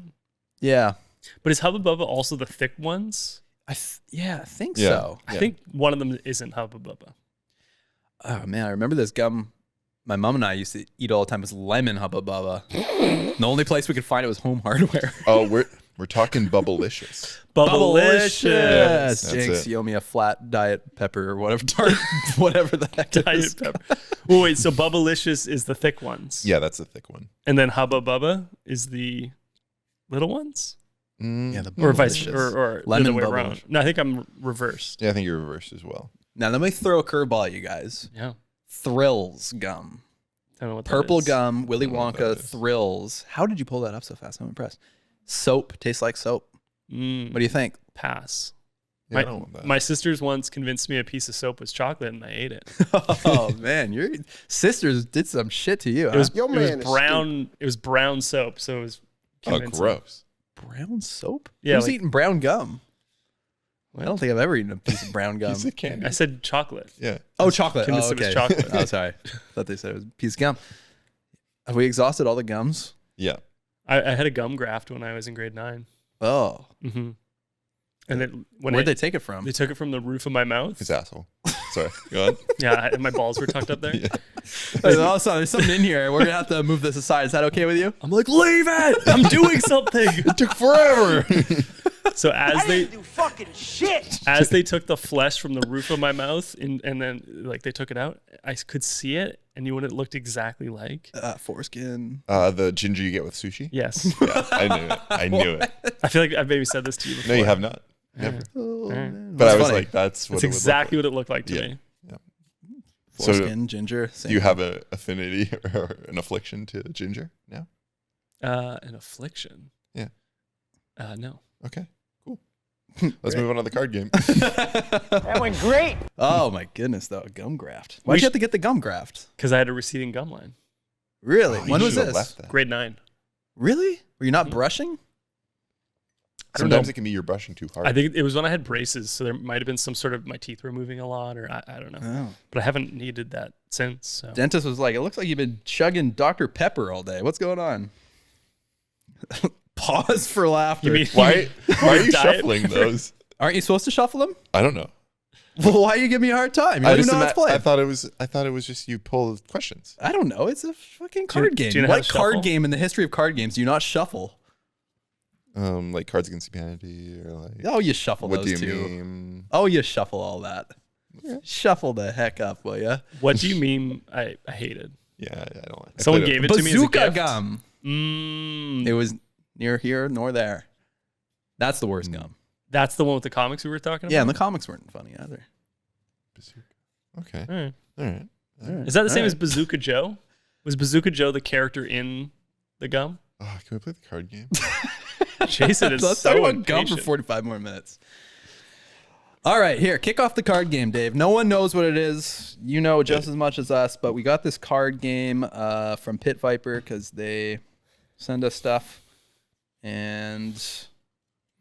Yeah. But is Hubba Bubba also the thick ones? I think so. I think one of them isn't Hubba Bubba. Oh man, I remember this gum my mom and I used to eat all the time was lemon Hubba Bubba. The only place we could find it was Home Hardware. Oh, we're talking Bubblicious. Bubblicious. Yeah, Jinx, you owe me a flat diet pepper or whatever whatever the heck it is. Diet pepper. Well, wait, so Bubblicious is the thick ones. Yeah, that's the thick one. And then Hubba Bubba is the little ones? Yeah, the or vice Bubblicious. or Lemon the other way bubble. around. No, I think I'm reversed. Yeah, I think you're reversed as well. Now let me throw a curveball at you guys. Yeah. Thrills gum. I don't know what that Purple is. gum, Willy I don't know what that Wonka, is. Thrills. How did you pull that up so fast? I'm impressed. Soap tastes like soap. What do you think? Pass. Yeah, I don't want that. My sisters once convinced me a piece of soap was chocolate, and I ate it. Oh man, your sisters did some shit to you. It was, huh? it was brown. It was brown soap, so it was Oh, convincing. gross. Brown soap? Yeah, Who's like- eating brown gum? I don't think I've ever eaten a piece of brown gum. You said candy. I said chocolate. Yeah. Oh, chocolate. Convinced Oh, it was okay. chocolate. Oh, sorry. Thought they said it was a piece of gum. Have we exhausted all the gums? Yeah. I had a gum graft when I was in grade 9. Oh. Mm-hmm. And then Where'd they take it from? They took it from the roof of my mouth. His asshole. Sorry. Go on. Yeah, and my balls were tucked up there. Yeah. There's something in here. We're going to have to move this aside. Is that okay with you? I'm like, leave it! I'm doing something. It took forever. So as they took the flesh from the roof of my mouth and then like they took it out, I could see it, and you know what it looked exactly like? Foreskin. The ginger you get with sushi? Yes. Yeah, I knew it. I knew it. I feel like I've maybe said this to you before. No, you have not. Never. Oh, Alright. man. But I That's was funny. like, that's what That's it would exactly look what it looked like to Yeah. me. like. Foreskin, ginger. Do you have an affinity or an affliction to ginger now? An affliction. Yeah. No. Okay, cool. Let's move on to the card game. That went great. Oh my goodness, though. Gum graft. Why'd you have to get the gum graft? Because I had a receding gum line. Really? Oh, you When was should've this? left that. Grade 9. Really? Were you not brushing? I don't Sometimes know. it can be you're brushing too hard. I think it was when I had braces, so there might have been some sort of my teeth were moving a lot, or I don't know. Oh. But I haven't needed that since. So. Dentist was like, it looks like you've been chugging Dr. Pepper all day. What's going on? Pause for laughter. You mean- Why are you Diet shuffling Pepper. those? Aren't you supposed to shuffle them? I don't know. Well, why are you giving me a hard time? You don't even know how to play. I thought it was just you pull questions. I don't know. It's a fucking Do you- card game. do you know how What to card shuffle? game in the history of card games do you not shuffle? Like Cards Against Humanity or like. Oh, you shuffle What those do you two. mean? Oh, you shuffle all that. Yeah. Shuffle the heck up, will ya? What do you mean I hated? Yeah, I don't like. Someone gave it to me as a Bazooka gift. gum. Mm, It was near here nor there. That's the worst gum. that's the one with the comics we were talking about? Yeah, and the comics weren't funny either. Okay. All right. All right. Is that the same All as right. Bazooka Joe? Was Bazooka Joe the character in the gum? Oh, can we play the card game? Jason is Let's so talk about gum for impatient. 45 more minutes. All right, here, kick off the card game, Dave. No one knows what it is. You know just as much as us, but we got this card game from Pit Viper because they send us stuff. And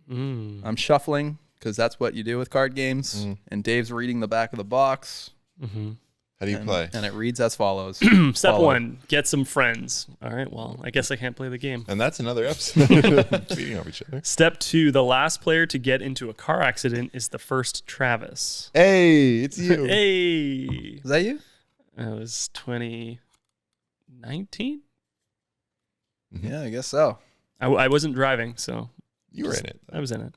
I'm shuffling because that's what you do with card games. And Dave's reading the back of the box. How do you play? And it reads as follows. Step Follow. 1, get some friends. All right, well, I guess I can't play the game. And that's another episode. Beating off each other. Step 2, the last player to get into a car accident is the first Travis. Hey, it's you. Hey. Is that you? It was 2019? Yeah, I guess so. I wasn't driving, so. You were in it. I was in it.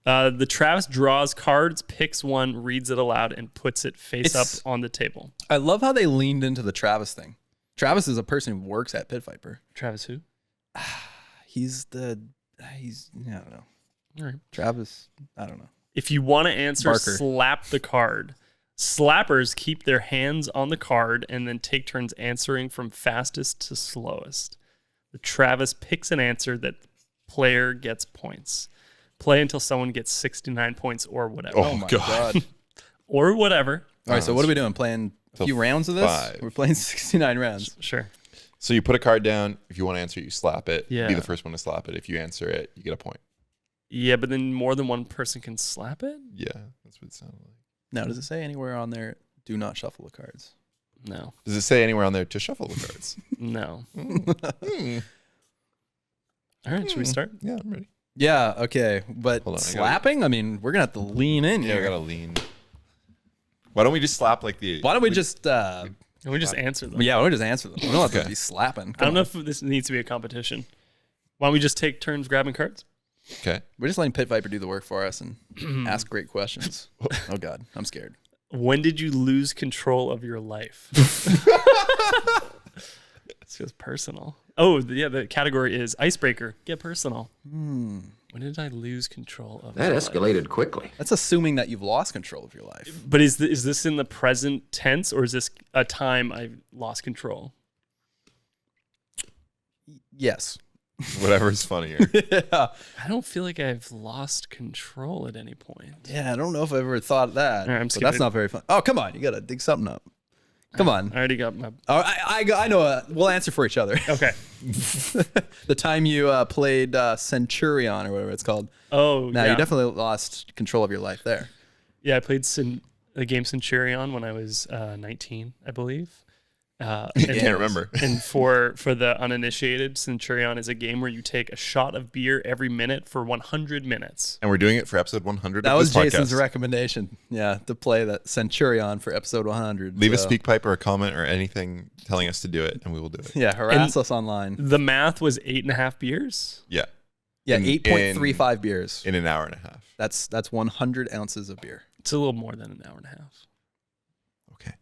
The Travis draws cards, picks one, reads it aloud, and puts it face up on the table. I love how they leaned into the Travis thing. Travis is a person who works at Pit Viper. Travis who? He's I don't know. All right. Travis, I don't know. If you want to answer, Barker. slap the card. Slappers keep their hands on the card and then take turns answering from fastest to slowest. The Travis picks an answer that the player gets points. Play until someone gets 69 points or whatever. Oh my God. Or whatever. All right, so what are we doing? Playing a few rounds of this? 5. We're playing 69 rounds. Sure. So you put a card down. If you want to answer it, you slap it. Yeah. Be the first one to slap it. If you answer it, you get a point. Yeah, but then more than one person can slap it? Yeah, that's what it sounded like. Now, does it say anywhere on there, do not shuffle the cards? No. Does it say anywhere on there to shuffle the cards? No. Hmm. All right, should we start? Yeah, I'm ready. Yeah, okay. But Hold on, slapping? I mean, we're going to have to lean in Yeah, I here. gotta lean. Why don't we just slap like the... Why don't we just... Can we just answer them? Yeah, why don't we just answer them? We don't have to Okay. be slapping. I don't know if this needs to be a competition. Why don't we just take turns grabbing cards? Okay. We're just letting Pit Viper do the work for us and ask great questions. Oh, God. I'm scared. When did you lose control of your life? It's just personal. Oh, yeah, the category is icebreaker. Get personal. When did I lose control of That my escalated life? quickly. That's assuming that you've lost control of your life. But is this in the present tense, or is this a time I lost control? Yes. Whatever's funnier. Yeah. I don't feel like I've lost control at any point. Yeah, I don't know if I've ever thought of that. All right, I'm but skipping that's it. not very fun. Oh, come on. You got to dig something up. Come on. I already got my... Oh, I know. We'll answer for each other. Okay. The time you played Centurion or whatever it's called. Oh, Now, yeah. you definitely lost control of your life there. Yeah, I played the game Centurion when I was 19, I believe. Can't remember. And for the uninitiated, Centurion is a game where you take a shot of beer every minute for 100 minutes. And we're doing it for episode 100 That of was this Jason's podcast. recommendation. Yeah, to play that Centurion for episode 100. Leave a so- speak pipe or a comment or anything telling us to do it, and we will do it. Yeah, harass And us online. The math was 8.5 beers. Yeah. Yeah, In- 8.35 beers. In an hour and a half. That's 100 ounces of beer. It's a little more than an hour and a half. Okay.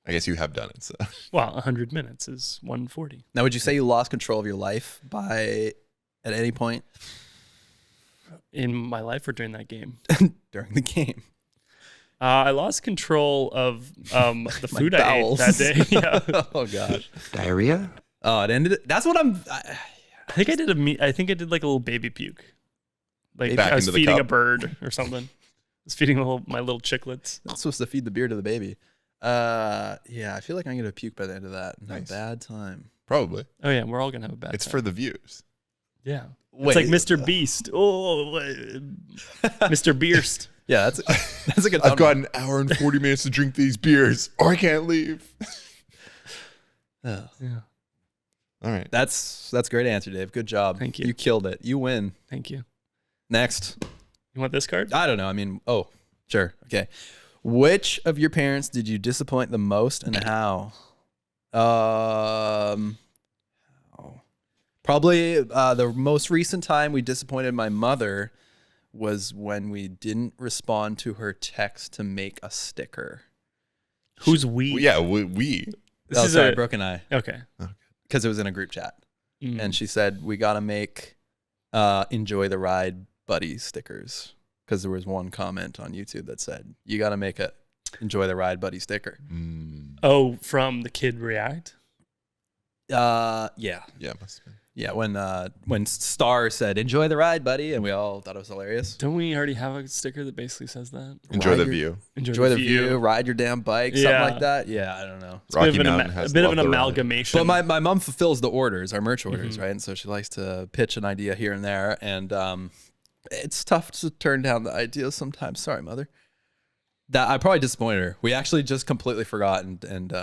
I guess you have done it. So. Well, 100 minutes is 140. Now, would you say you lost control of your life at any point In my life or during that game? during the game? I lost control of the My food I ate bowels. that day. Yeah. Oh gosh. Diarrhea? Oh, it ended. That's what I'm. I think I did like a little baby puke. Like Back I was into the feeding a cup. bird or something. I was feeding my little chicklets. That's supposed to feed the beer to the baby. Yeah, I feel like I'm gonna puke by the end of that. Nice. A bad time. Probably. Oh yeah, we're all gonna have a bad It's time. for the views. Yeah. Wait. It's like Mr. Beast. Oh, Mr. Beast. Yeah, that's a good. I've got thumbnail. an hour and 40 minutes to drink these beers, or I can't leave. Oh. Yeah. All right. That's a great answer, Dave. Good job. Thank you. You killed it. You win. Thank you. Next. You want this card? I don't know. I mean, oh, sure. Okay. Which of your parents did you disappoint the most and how? Probably the most recent time we disappointed my mother was when we didn't respond to her text to make a sticker. Who's we? Well, yeah, we. This is sorry, Brooke and I. Okay. Because it was in a group chat. Mm. And she said, we got to make enjoy the ride buddy stickers. Because there was one comment on YouTube that said, you got to make a enjoy the ride buddy sticker. Oh, from the Kid React? Yeah. Yeah, must have been. Yeah, when Star said, enjoy the ride, buddy, and we all thought it was hilarious. Don't we already have a sticker that basically says that? Enjoy the view. Enjoy the view, ride your damn bike, something like that. Yeah, I don't know. It's a bit of an amalgamation. But my mom fulfills the orders, our merch orders, right? And so she likes to pitch an idea here and there. And it's tough to turn down the ideas sometimes. Sorry, mother. That I probably disappointed her. We actually just completely forgot and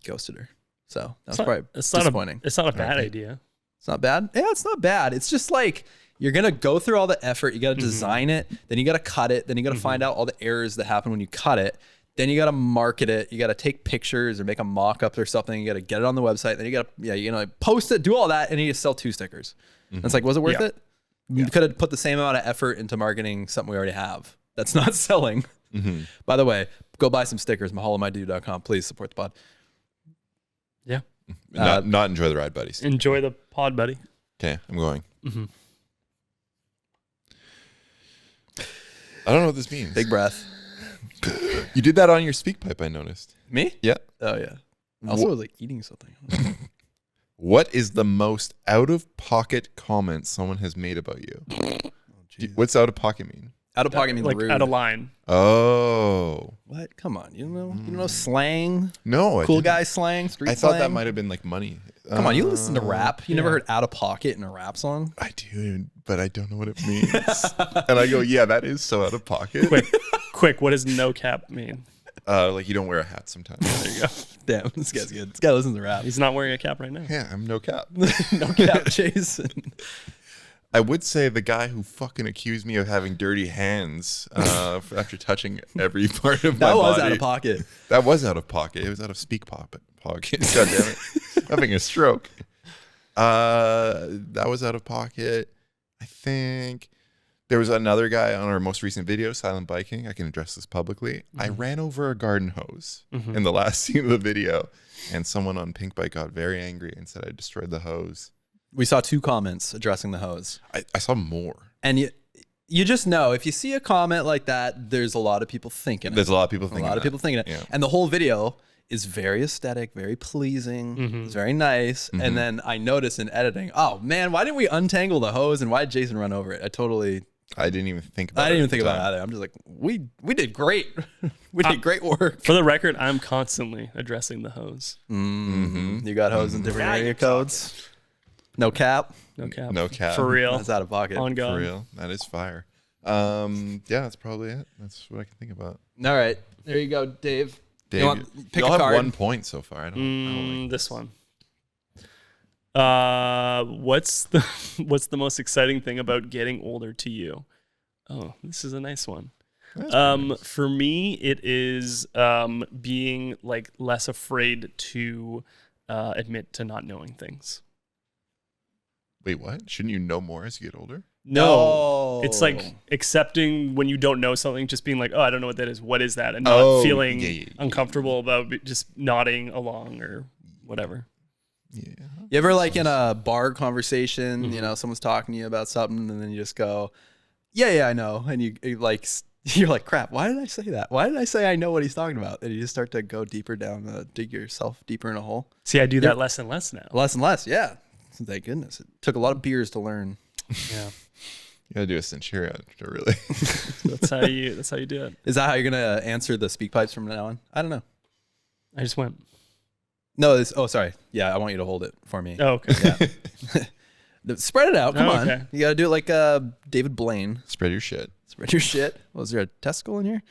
ghosted her. So that's probably disappointing. It's not a bad idea. It's not bad. Yeah, it's not bad. It's just like you're going to go through all the effort. You got to design it. Then you got to cut it. Then you got to find out all the errors that happen when you cut it. Then you got to market it. You got to take pictures or make a mock-up or something. You got to get it on the website. Then you got to, post it, do all that, and you just sell 2 stickers. And it's like, was it worth it? You could have put the same amount of effort into marketing something we already have. That's not selling. By the way, go buy some stickers, mahalomydude.com. Please support the pod. Yeah. Not enjoy the ride, buddies. Enjoy the pod, buddy. Okay, I'm going. Mm-hmm. I don't know what this means. Big breath. You did that on your speak pipe, I noticed. Me? Yeah. Oh, yeah. I also was like eating something. What is the most out of pocket comment someone has made about you? What's out of pocket mean? Out of pocket means like rude. out of line. Oh. What? Come on. You don't know slang? No. Cool guy slang? Street I thought slang? that might have been like money. Come on, you listen to rap. You never heard out of pocket in a rap song? I do, but I don't know what it means. And I go, yeah, that is so out of pocket. Quick, what does no cap mean? Like you don't wear a hat sometimes. There you go. Damn, this guy's good. This guy listens to rap. He's not wearing a cap right now. Yeah, I'm no cap. No cap, Jason. I would say the guy who fucking accused me of having dirty hands after touching every part of my body. That was out of pocket. That was out of pocket. It was out of speak pocket. God damn it. Having a stroke. That was out of pocket. I think there was another guy on our most recent video, Silent Biking. I can address this publicly. I ran over a garden hose in the last scene of the video, and someone on Pink Bike got very angry and said I destroyed the hose. We saw 2 comments addressing the hose. I saw more. And you just know, if you see a comment like that, there's a lot of people thinking it. There's a lot of people thinking it. Yeah. Yeah. And the whole video is very aesthetic, very pleasing. It's very nice. And then I noticed in editing, oh man, why didn't we untangle the hose and why did Jason run over it? I didn't even think about it. I didn't even think about it either. I'm just like, we did great. We did great work. For the record, I'm constantly addressing the hose. You got hose in different area codes. No cap. No cap. No cap. For real. That's out of pocket. On God. For real. That is fire. Yeah, that's probably it. That's what I can think about. All right. There you go, Dave. Dave, Pick y'all a card. have 1 point so far. I don't like this one. What's the most exciting thing about getting older to you? Oh, this is a nice one. Nice. For me, it is being like less afraid to admit to not knowing things. Wait, what? Shouldn't you know more as you get older? No, it's like accepting when you don't know something, just being like, oh, I don't know what that is. What is that? And not feeling uncomfortable about just nodding along or whatever. Yeah. You ever like in a bar conversation, you know, someone's talking to you about something and then you just go, yeah, I know. And you're like, crap, why did I say that? Why did I say I know what he's talking about? And you just start to go deeper down, dig yourself deeper in a hole. See, I do that less and less now. Less and less, yeah. Thank goodness. It took a lot of beers to learn. Yeah. You gotta do a centurion to really. That's how you do it. Is that how you're gonna answer the speak pipes from now on? I don't know. I just went. No, sorry. Yeah, I want you to hold it for me. Oh, okay. Yeah. Spread it out. Come on. Okay. You gotta do it like David Blaine. Spread your shit. Spread your shit. Was there a testicle in here?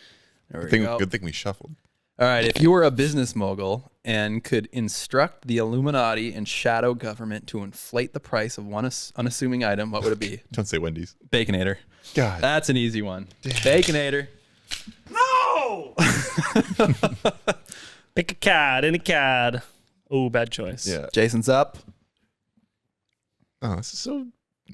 There we go. Good thing we shuffled. All right. If you were a business mogul and could instruct the Illuminati and shadow government to inflate the price of one unassuming item, what would it be? Don't say Wendy's. Baconator. God. That's an easy one. Baconator. No! Pick a card, any card. Oh, bad choice. Yeah. Jason's up. Oh, this is so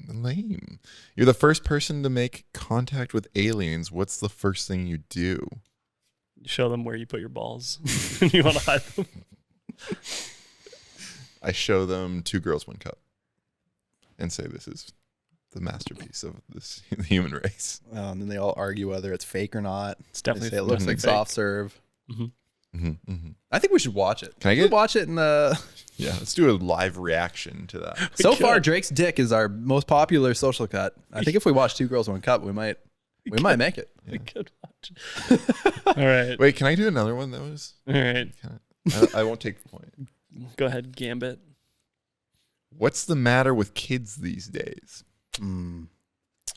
lame. You're the first person to make contact with aliens. What's the first thing you do? Show them where you put your balls. You want to hide them. I show them 2 Girls, 1 Cup and say this is the masterpiece of this the human race. And then they all argue whether it's fake or not. It's definitely They say it looks like fake. soft serve. Mm-hmm. I think we should watch it. Can I We get watch it in the? Yeah, let's do a live reaction to that. So far, Drake's dick is our most popular social cut. I think if we watch 2 Girls, 1 Cup, we might make it. We could watch it. All right. Wait, can I do another one that was? All right. I won't take the point. Go ahead, Gambit. What's the matter with kids these days?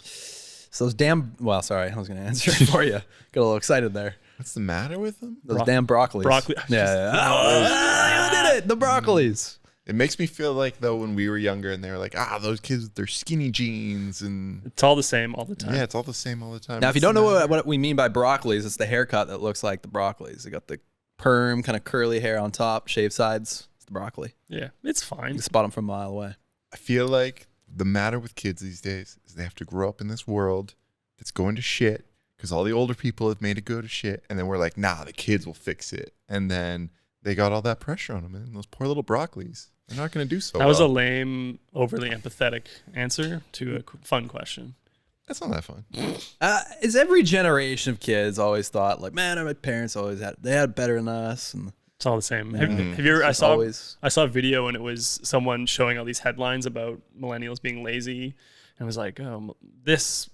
So those damn. Well, sorry, I was going to answer it for you. Got a little excited there. What's the matter with them? Those damn broccolis. Broccoli. Yeah. I did it. The broccolis. It makes me feel like though when we were younger and they were like, those kids with their skinny jeans and It's all the same all the time. yeah, it's all the same all the time. Now, if you don't know what we mean by broccolis, it's the haircut that looks like the broccolis. They got the perm, kind of curly hair on top, shaved sides. It's the broccoli. Yeah, it's You fine. can spot them from a mile away. I feel like the matter with kids these days is they have to grow up in this world that's going to shit because all the older people have made it go to shit, and then we're like, nah, the kids will fix it, and then they got all that pressure on them, and those poor little broccolis, they're not going to do so That was a well. lame, overly empathetic answer to a fun question. That's not that fun. Is every generation of kids always thought like, man, my parents always had it better than us, and It's all the same. Yeah. Have you ever? It's I saw a video and it was someone showing all these headlines about millennials being lazy, and it was like, oh, this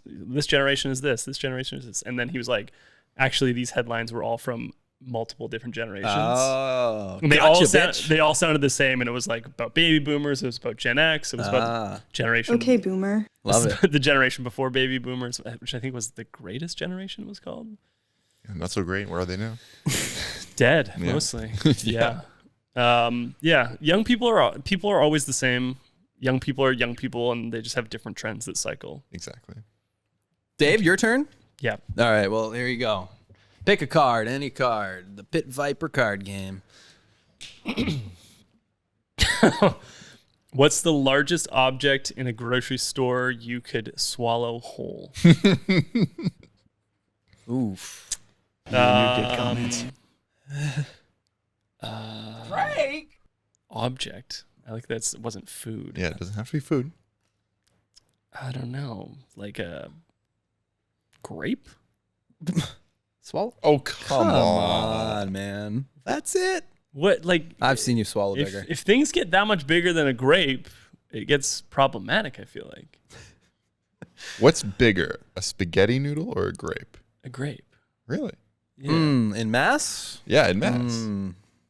generation is this generation is this, and then he was like, actually, these headlines were all from multiple different generations. Oh, and they gotcha, all sounded the same, and it was like about baby boomers, it was about Gen X, it was about the generation. Okay, boomer. Love it. The generation before baby boomers, which I think was the greatest generation. It was called. Not so great. Where are they now? Dead, mostly. Yeah. Young people are always the same. Young people are young people, and they just have different trends that cycle. Exactly. Dave, your turn. Yeah. All right. Well, here you go. Pick a card, any card. The Pit Viper card game. What's the largest object in a grocery store you could swallow whole? Oof. Good comments. Frank. Object. I like that. It wasn't food. Yeah, it doesn't have to be food. I don't know. Like a grape. Swallow? Oh, come on, man. That's it. What, like? I've seen you swallow bigger. If things get that much bigger than a grape, it gets problematic, I feel like. What's bigger, a spaghetti noodle or a grape? A grape. Really? Yeah. In mass? Yeah, in mass.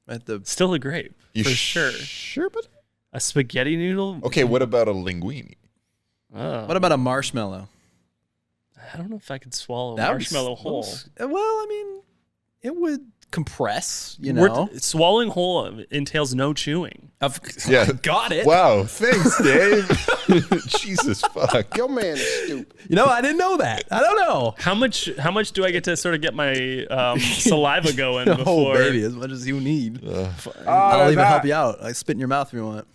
At the Still a grape. You for sure. Sure, but a spaghetti noodle? Okay, what about a linguine? Oh. What about a marshmallow? I don't know if I could swallow a That would marshmallow be- whole. Well, I mean, it would compress, you know. Swallowing whole entails no chewing. Yeah. Got it. Wow, thanks, Dave. Jesus fuck. Your man is stupid. You know, I didn't know that. I don't know. How much do I get to sort of get my saliva going Oh, before? baby, as much as you need. I'll that's even help hot. you out. I spit in your mouth if you want.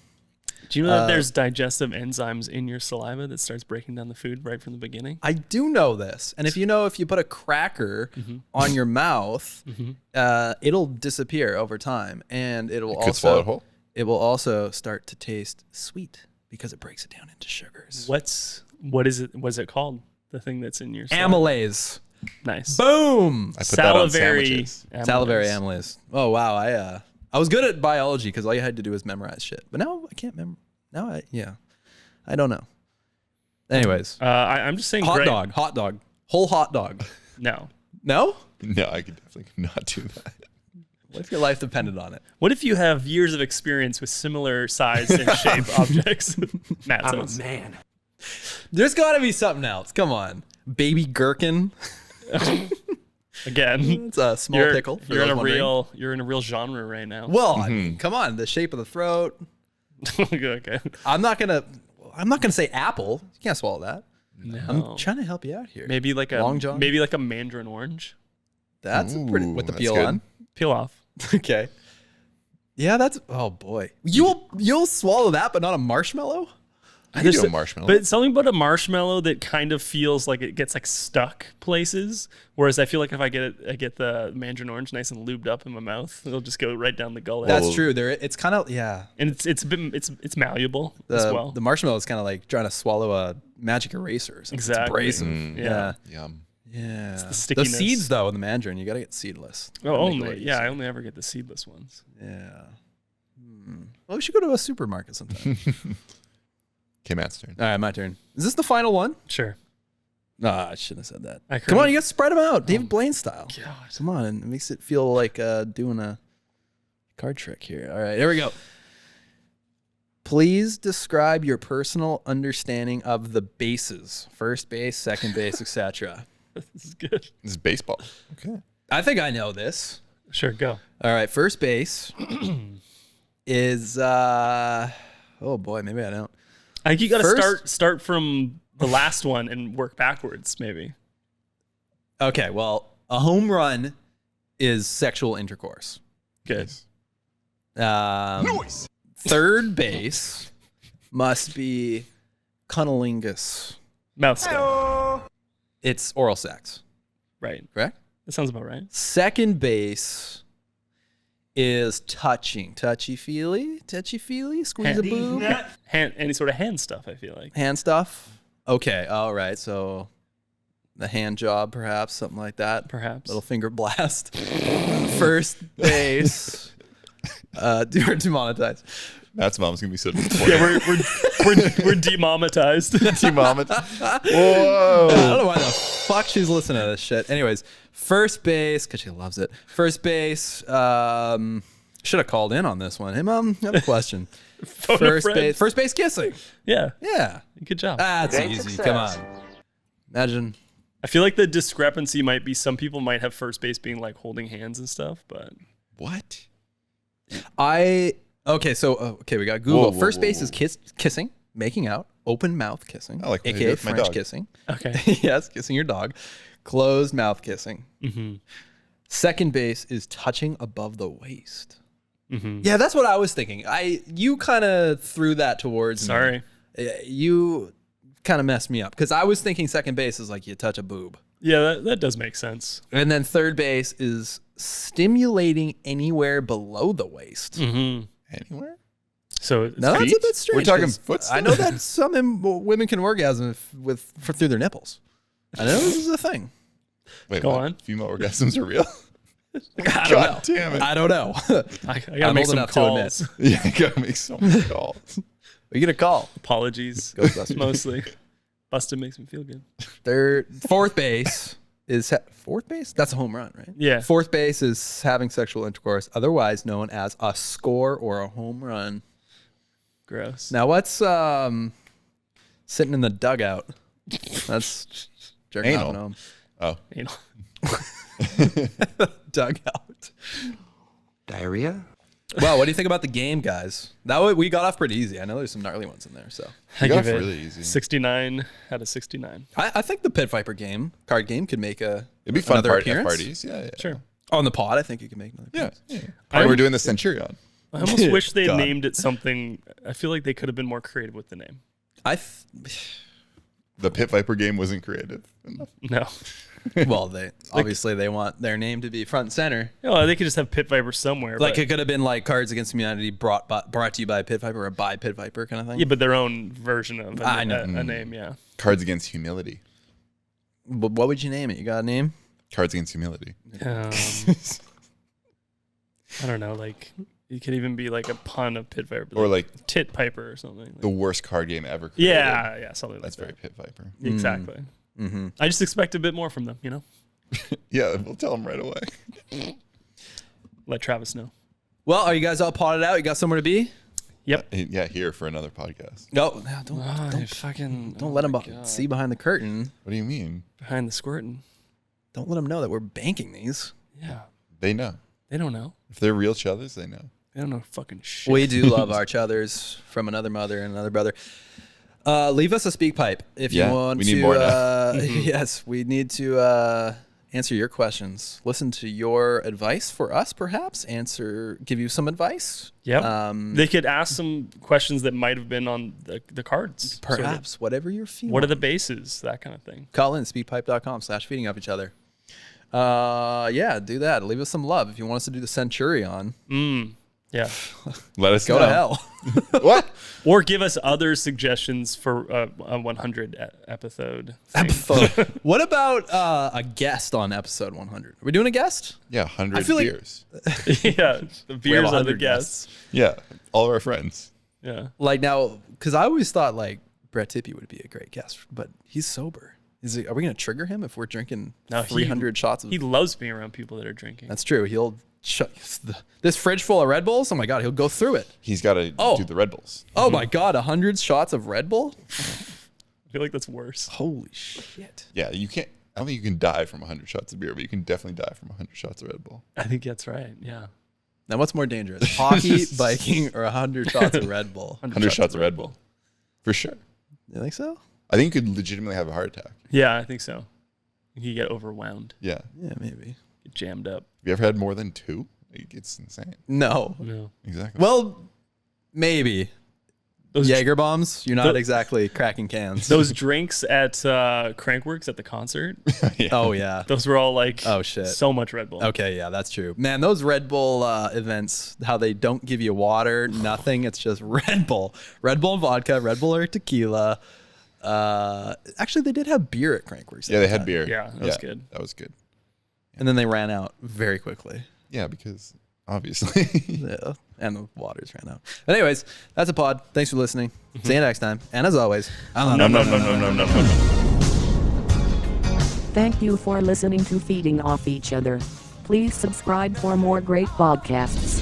Do you know that there's digestive enzymes in your saliva that starts breaking down the food right from the beginning? I do know this. And if you put a cracker on your mouth, it'll disappear over time. And it will You could swallow it whole? It will also start to taste sweet because it breaks it down into sugars. What is it? What's it called? The thing that's in your saliva? Amylase. Nice. Boom. I put that on Salivary sandwiches. Salivary amylase. Oh wow, I was good at biology because all you had to do was memorize shit. But now I can't remember. Now I don't know. Anyways, I'm just saying. hot dog, whole hot dog. No. No? No, I could definitely not do that. What if your life depended on it? What if you have years of experience with similar size and shape objects? Matt says. Man. There's got to be something else. Come on, baby gherkin. Again, It's a small pickle. for You're in those a wondering. you're in a real genre right now. Well, I mean, come on, the shape of the throat. Okay. I'm not gonna say apple. You can't swallow that. No. I'm trying to help you out here. Maybe like a Long John? Maybe like a mandarin orange. That's a pretty Ooh, with the that's peel good. on. Peel off. Okay. Yeah, that's oh boy. You'll swallow that, but not a marshmallow? I could do a marshmallow. But it's something about a marshmallow that kind of feels like it gets like stuck places. Whereas I feel like if I get the mandarin orange nice and lubed up in my mouth, it'll just go right down the gullet. That's true. It's kind of and it's malleable as well. The marshmallow is kind of like trying to swallow a magic eraser or something. Exactly. It's abrasive. Yeah. Yum. Yeah. the stickiness. seeds though in the mandarin, you gotta get seedless. Oh, That'd make it only. way Yeah, I easier. only ever get the seedless ones. Yeah. Well, we should go to a supermarket sometime. Okay, Matt's turn. All right, my turn. Is this the final one? Sure. No, I shouldn't have said that. I Come on, couldn't- you got to spread them out, David Blaine style. God. Come on, it makes it feel like doing a card trick here. All right, here we go. Please describe your personal understanding of the bases: first base, second base, etc. This is good. This is baseball. Okay. I think I know this. Sure, go. All right, first base is oh boy, maybe I don't. I think you got to First- start from the last one and work backwards, maybe. Okay, well, a home run is sexual intercourse. Good. Third base must be cunnilingus. Mouth stuff. It's oral sex, Right. correct? That sounds about right. Second base is touching, touchy-feely, squeeze a boob, Any sort of hand stuff, I feel like. hand stuff. Okay, all right, so the hand job, perhaps, something like that. Perhaps. Little finger blast. First base. We're demonetized. That's mom's gonna be so disappointed. Yeah, we're demonetized. Demonetized. I Whoa. don't know why the fuck she's listening to this shit. Anyways, first base, because she loves it. First base, should have called in on this one. Hey, Mom, I have a question. First base kissing. Yeah. Yeah. Good job. That's Great easy. success. Come on. Imagine. I feel like the discrepancy might be some people might have first base being like holding hands and stuff, but What? Okay, we got Google. Whoa, First base whoa. is kissing, making out, open mouth kissing, I like what I do aka with my French dog. kissing. okay. Yes, kissing your dog. Closed mouth kissing. Mm-hmm. Second base is touching above the waist. Mm-hmm. Yeah, that's what I was thinking. You kind of threw that towards me. Sorry. You kind of messed me up because I was thinking second base is like you touch a boob. Yeah, that does make sense. And then third base is stimulating anywhere below the waist. Mm-hmm. Anywhere? So it's No, that's a Feet? bit strange. We're talking 'cause foot I know stuff? that some women can orgasm through their nipples. I know this is a thing. Wait, Go what? on. Female orgasms are real? I don't God know. damn it. I don't know. I gotta I'm make old some enough to admit. calls. Yeah, I gotta make so many calls. We get a call. Apologies. Ghostbusters. Mostly. Busted makes me feel good. Fourth base is fourth base. That's a home run, right? Yeah. Fourth base is having sexual intercourse, otherwise known as a score or a home run. Gross. Now, what's sitting in the dugout? That's jerking off Anal. at home. Oh. Anal. Dugout. Diarrhea? Well, what do you think about the game, guys? We got off pretty easy. I know there's some gnarly ones in there. So I got give it really easy. 69 out of 69. I think the Pit Viper card game could make It'd be fun another at appearance. parties. Yeah. Sure. On the pod. I think you can make another Yeah. appearance. And we're doing the Centurion. I almost wish they had God. named it something. I feel like they could have been more creative with the name. The Pit Viper game wasn't creative enough. No. Well, they obviously they want their name to be front and center. No, they could just have Pit Viper somewhere. Like but, it could have been like Cards Against Humanity brought to you by Pit Viper or by Pit Viper kind of thing. yeah, but their own version of I know. a name, yeah. Cards Against Humility. But what would you name it? You got a name? Cards Against Humility. I don't know, like you could even be like a pun of Pit Viper. Or like Tit Piper or something. Like, the worst card game ever created. yeah, something like That's that. very Pit Viper. Exactly. Mm-hmm. I just expect a bit more from them, you know? Yeah, we'll tell them right away. Let Travis know. Well, are you guys all potted out? You got somewhere to be? Yep. Yeah, here for another podcast. No, don't let them see behind the curtain. What do you mean? Behind the squirting. Don't let them know that we're banking these. Yeah. They know. They don't know. If they're real chuthers, they know. They don't know fucking shit. We do love our chuthers from another mother and another brother. Leave us a speak pipe if Yeah, you want we to. need more now. Yes, we need to answer your questions. Listen to your advice for us, perhaps. Give you some advice. Yep. They could ask some questions that might have been on the cards. Perhaps, whatever you're feeling. What are the bases? That kind of thing. Call in speakpipe.com/feeding off each other. Yeah, do that. Leave us some love if you want us to do the Centurion. Yeah. Let us Go know. to hell. What? Or give us other suggestions for a 100 episode. What about a guest on episode 100? Are we doing a guest? Yeah, 100 feel like- beers. Yeah, the beers are the 100 guests. Yeah, all of our friends. Yeah. Like now, because I always thought like Brett Tippy would be a great guest, but he's sober. Are we going to trigger him if we're drinking 300 shots of? He loves being around people that are drinking. That's true. He'll this fridge full of Red Bulls. Oh my God, he'll go through it. He's got to do the Red Bulls. Oh my God, 100 shots of Red Bull. I feel like that's worse. Holy shit. Yeah, you can't. I don't think you can die from 100 shots of beer, but you can definitely die from 100 shots of Red Bull. I think that's right. Yeah. Now, what's more dangerous, hockey, biking, or 100 shots of Red Bull? 100 shots of Red Bull. For sure. You think so? I think you could legitimately have a heart attack. Yeah, I think so. You get overwhelmed. Yeah. Yeah, maybe. Get jammed up. Have you ever had more than two? It's insane. No. Exactly. Well, maybe. Those Jaeger bombs, you're not exactly cracking cans. Those drinks at Crankworks at the concert. Yeah. Oh, yeah. Those were all like, oh, shit. so much Red Bull. Okay, yeah, that's true. Man, those Red Bull events, how they don't give you water, nothing. It's just Red Bull. Red Bull and vodka, Red Bull or tequila. Actually, they did have beer at Crankworks. Yeah, they had beer. Yeah, that was good. That was good. And then they ran out very quickly. Yeah, because obviously. Yeah. And the waters ran out. But anyways, that's a pod. Thanks for listening. See you next time. And as always, Thank you for listening to Feeding Off Each Other. Please subscribe for more great podcasts.